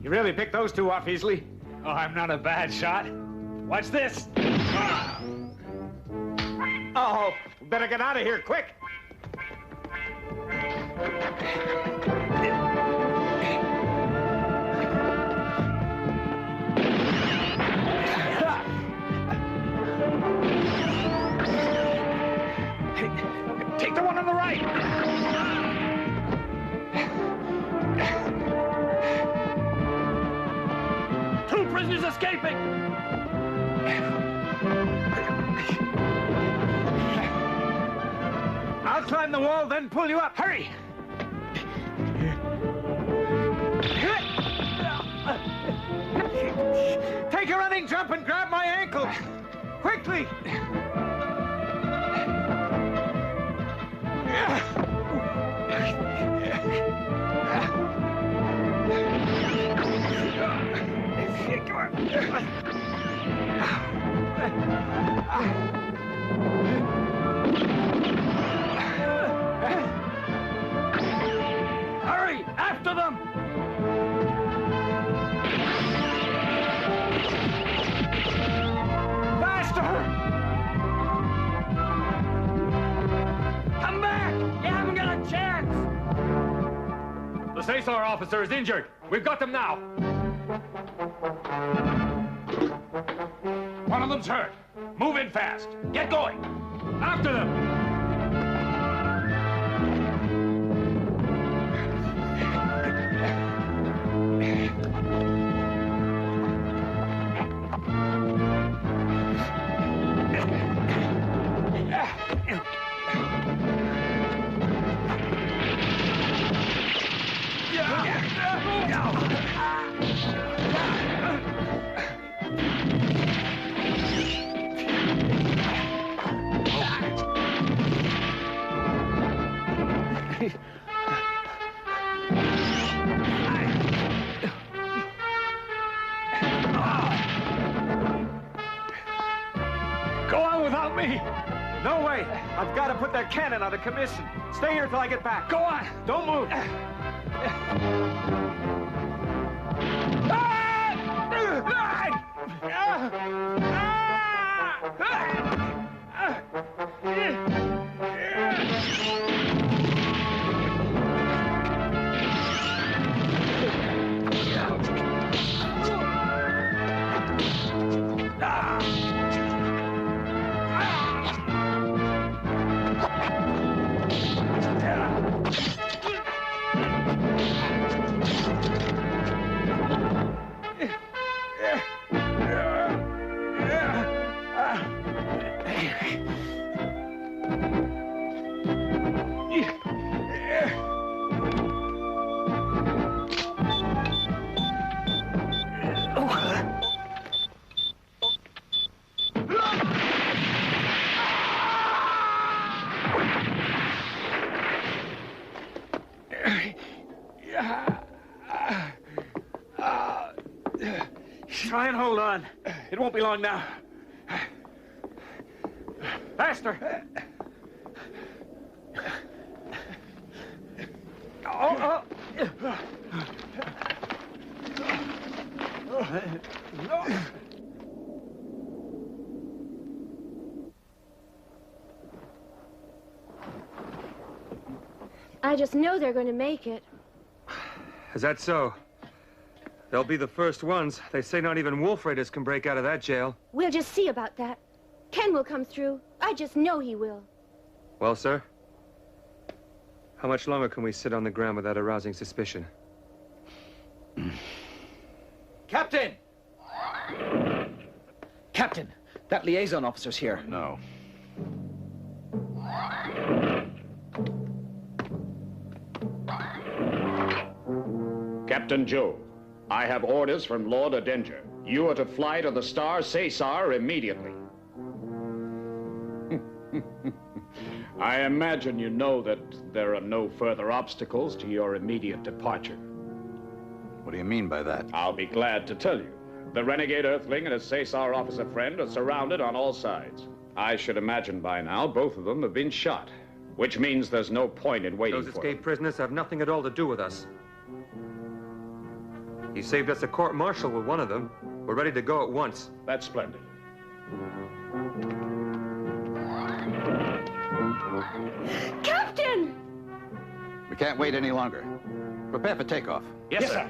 You really picked those 2 off easily. Oh, I'm not a bad shot. Watch this. Oh, better get out of here, quick. Take the one on the right. Two prisoners escaping! I'll climb the wall, then pull you up. Hurry! Take a running jump and grab my ankle. Quickly! Cesar officer is injured. We've got them now. One of them's hurt. Move in fast. Get going. After them. Go on without me! No way! I've got to put that cannon out of commission. Stay here till I get back. Go on! Don't move! Try and hold on. It won't be long now. Faster! Oh. I just know they're going to make it. Is that so? They'll be the first ones. They say not even wolf raiders can break out of that jail. We'll just see about that. Ken will come through. I just know he will. Well, sir? How much longer can we sit on the ground without arousing suspicion? Captain! Captain, that liaison officer's here. No. Captain Joe, I have orders from Lord Odenger. You are to fly to the star Cesar immediately. I imagine you know that there are no further obstacles to your immediate departure. What do you mean by that? I'll be glad to tell you. The renegade Earthling and his Cesar officer friend are surrounded on all sides. I should imagine by now both of them have been shot, which means there's no point in waiting for them. Those escaped prisoners have nothing at all to do with us. He saved us a court-martial with one of them. We're ready to go at once. That's splendid. Captain! We can't wait any longer. Prepare for takeoff. Yes, sir.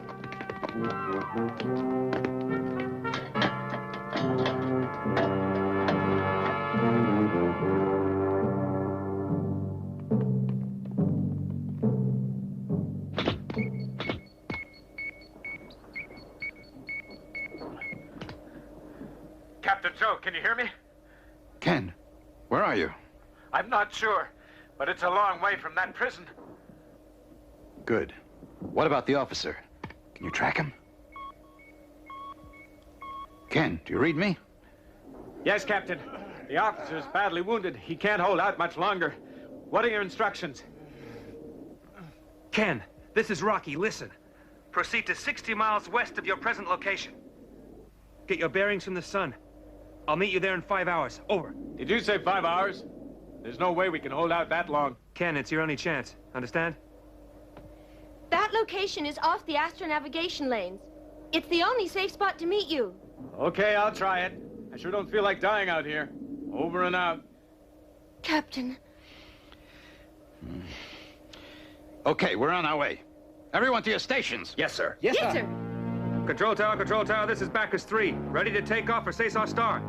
Captain Joe, can you hear me? Ken, where are you? I'm not sure, but it's a long way from that prison. Good. What about the officer? Can you track him? Ken, do you read me? Yes, Captain. The officer's badly wounded. He can't hold out much longer. What are your instructions? Ken, this is Rocky. Listen. Proceed to 60 miles west of your present location. Get your bearings from the sun. I'll meet you there in 5 hours. Over. Did you say 5 hours? There's no way we can hold out that long. Ken, it's your only chance. Understand? That location is off the astronavigation lanes. It's the only safe spot to meet you. Okay, I'll try it. I sure don't feel like dying out here. Over and out. Captain. Okay, we're on our way. Everyone to your stations. Yes, sir. Yes, sir. Control tower, this is Bacchus 3. Ready to take off for Cesar Star.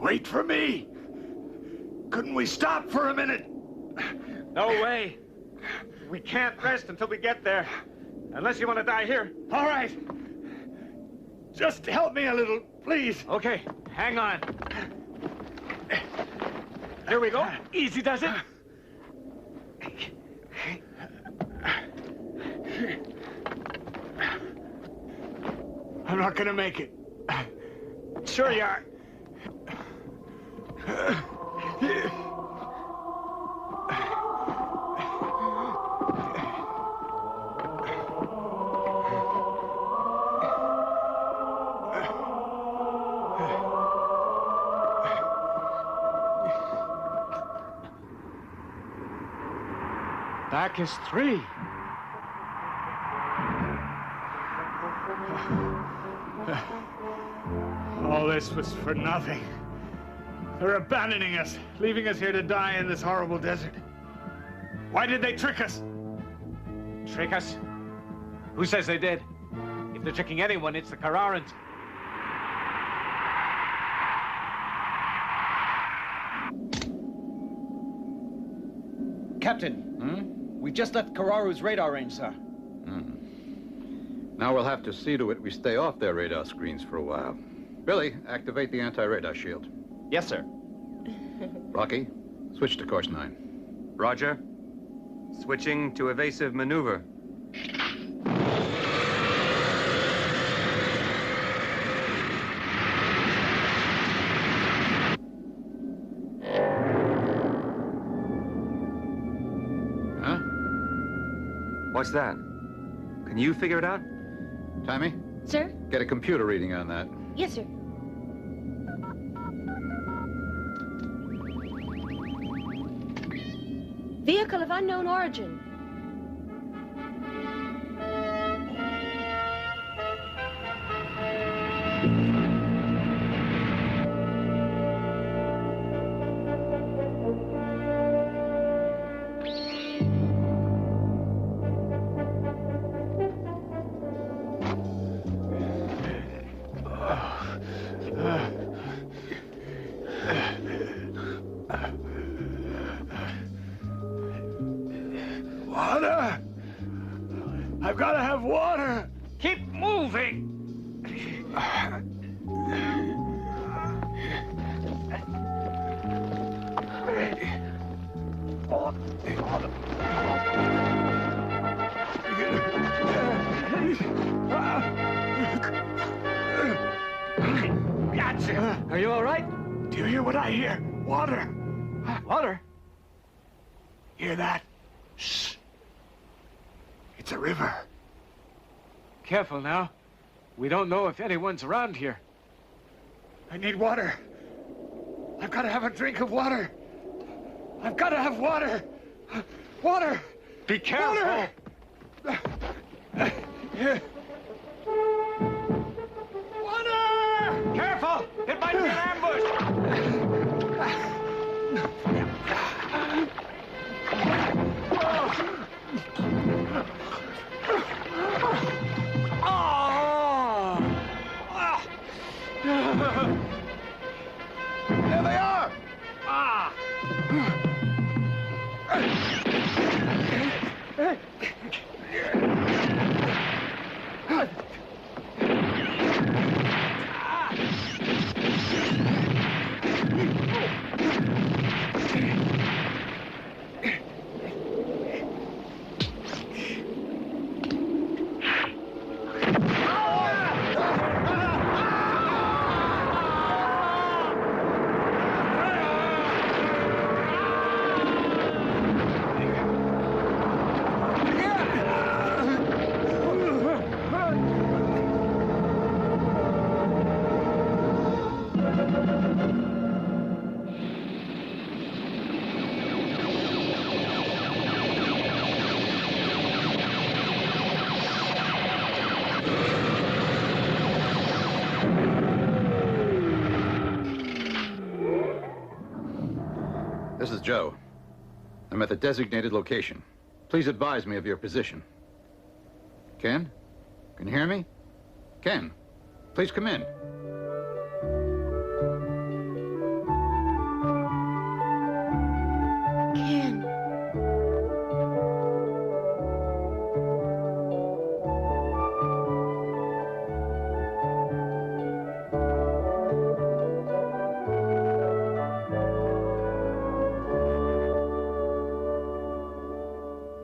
Wait for me! Couldn't we stop for a minute? No way. We can't rest until we get there. Unless you want to die here. All right. Just help me a little, please. Okay, hang on. Here we go. Easy does it. I'm not gonna make it. Sure you are. Bacchus 3. All this was for nothing. They're abandoning us, leaving us here to die in this horrible desert. Why did they trick us? Trick us? Who says they did? If they're tricking anyone, it's the Kararans. Captain, we just left Kararu's radar range, sir. Now we'll have to see to it we stay off their radar screens for a while. Billy, activate the anti-radar shield. Yes, sir. Rocky, switch to course 9. Roger. Switching to evasive maneuver. Huh? What's that? Can you figure it out? Tammy? Sir? Get a computer reading on that. Yes, sir. Vehicle of unknown origin. Water! I've got to have water! Keep moving! Gotcha! Are you all right? Do you hear what I hear? Water! Water? Hear that? Shh! It's a river. Careful now. We don't know if anyone's around here. I need water. I've got to have a drink of water. I've got to have water. Water! Be careful! Water! Water! Careful! It might be an ambush! There they are! Ah! Joe. I'm at the designated location. Please advise me of your position. Ken? Can you hear me? Ken, please come in. Ken.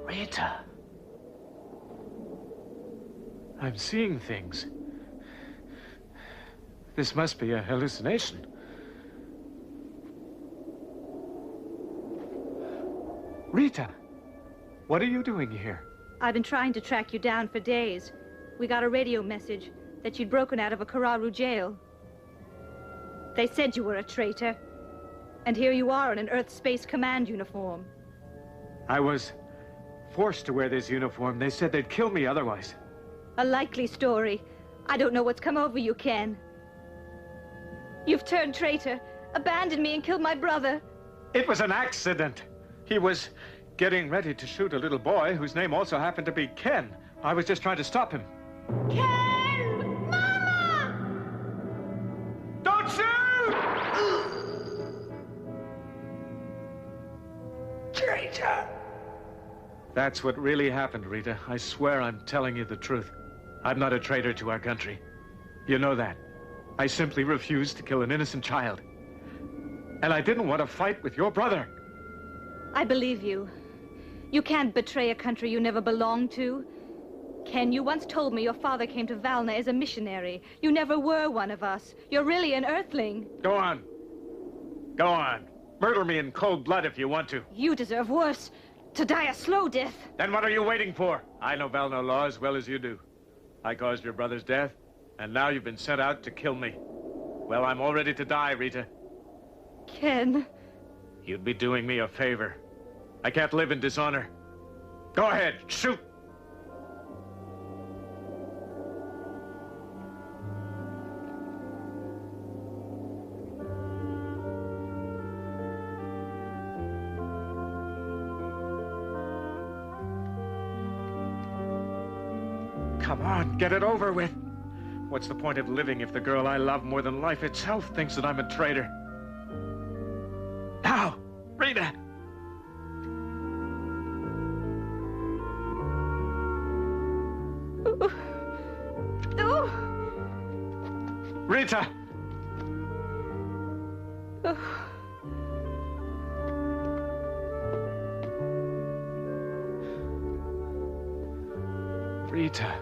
Rita. I'm seeing things. This must be a hallucination. Rita, what are you doing here? I've been trying to track you down for days. We got a radio message that you'd broken out of a Kararu jail. They said you were a traitor. And here you are in an Earth Space Command uniform. I was forced to wear this uniform. They said they'd kill me otherwise. A likely story. I don't know what's come over you, Ken. You've turned traitor, abandoned me and killed my brother. It was an accident. He was getting ready to shoot a little boy whose name also happened to be Ken. I was just trying to stop him. Ken! Mama! Don't shoot! Traitor! That's what really happened, Rita. I swear I'm telling you the truth. I'm not a traitor to our country. You know that. I simply refused to kill an innocent child. And I didn't want to fight with your brother. I believe you. You can't betray a country you never belonged to. Ken, you once told me your father came to Valna as a missionary. You never were one of us. You're really an Earthling. Go on. Go on. Murder me in cold blood if you want to. You deserve worse. To die a slow death. Then what are you waiting for? I know Valno law as well as you do. I caused your brother's death, and now you've been sent out to kill me. Well, I'm all ready to die, Rita. Ken. You'd be doing me a favor. I can't live in dishonor. Go ahead, shoot! Come on, get it over with. What's the point of living if the girl I love more than life itself thinks that I'm a traitor? Now, Rita! Rita! Rita.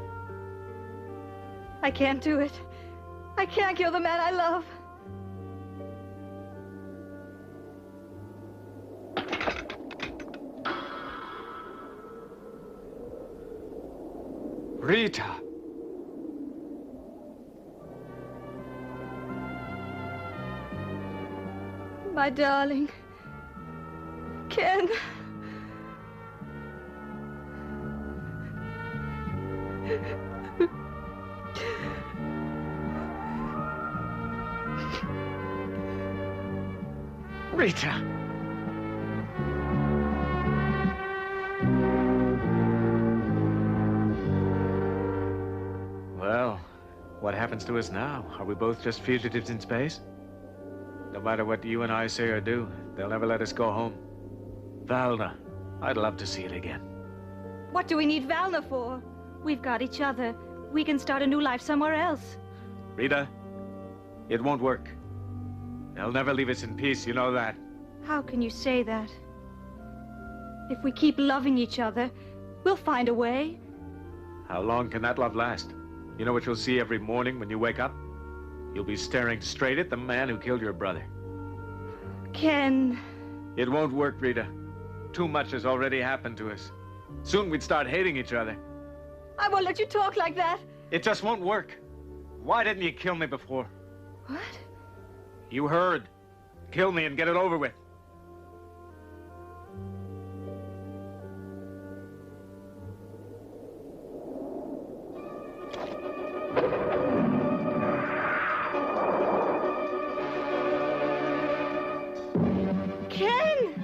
I can't do it. I can't kill the man I love. Rita. My darling. Ken. Rita. Well, what happens to us now? Are we both just fugitives in space? No matter what you and I say or do, they'll never let us go home. Valna, I'd love to see it again. What do we need Valna for? We've got each other. We can start a new life somewhere else. Rita, it won't work. They'll never leave us in peace, you know that. How can you say that? If we keep loving each other, we'll find a way. How long can that love last? You know what you'll see every morning when you wake up? You'll be staring straight at the man who killed your brother. Ken. It won't work, Rita. Too much has already happened to us. Soon we'd start hating each other. I won't let you talk like that. It just won't work. Why didn't you kill me before? What? You heard. Kill me and get it over with. Ken!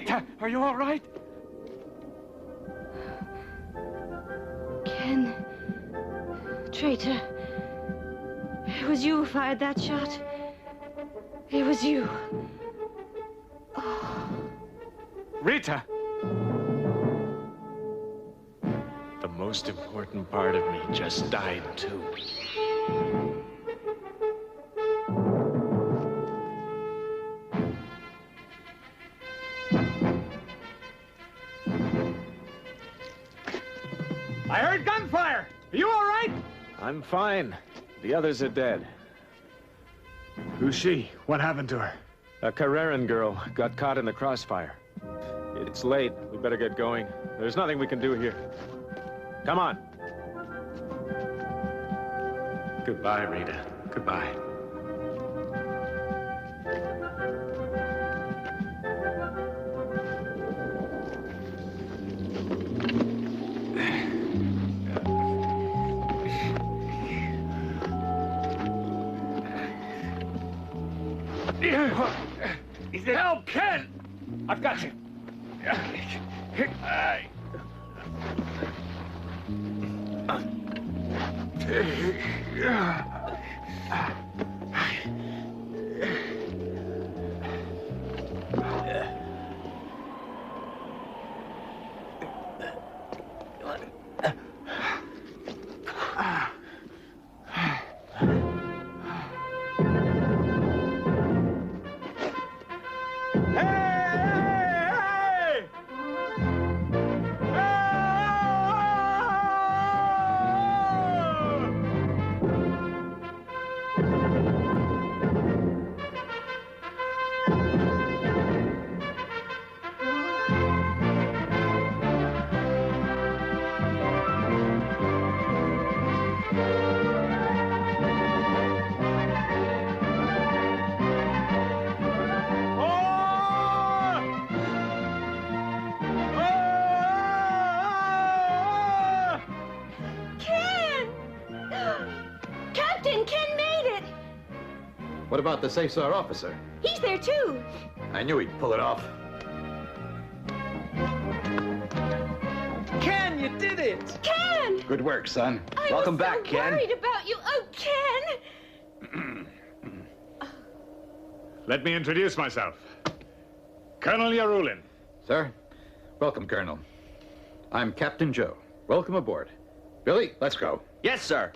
Rita, are you all right? Ken. Traitor. It was you who fired that shot. It was you. Oh. Rita! The most important part of me just died, too. I heard gunfire! Are you all right? I'm fine. The others are dead. Who's she? What happened to her? A Carrarian girl got caught in the crossfire. It's late. We better get going. There's nothing we can do here. Come on. Goodbye, Rita. Goodbye. Help, Ken! I've got you. What about the Cesar officer? He's there too. I knew he'd pull it off. Ken, you did it! Ken! Good work, son. Welcome back, Ken. I'm worried about you. Oh, Ken! Let me introduce myself. Colonel Yarulin. Sir, welcome, Colonel. I'm Captain Joe. Welcome aboard. Billy, let's go. Yes, sir.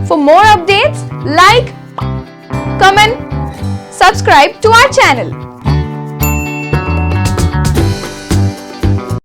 For more updates, like, comment, subscribe to our channel.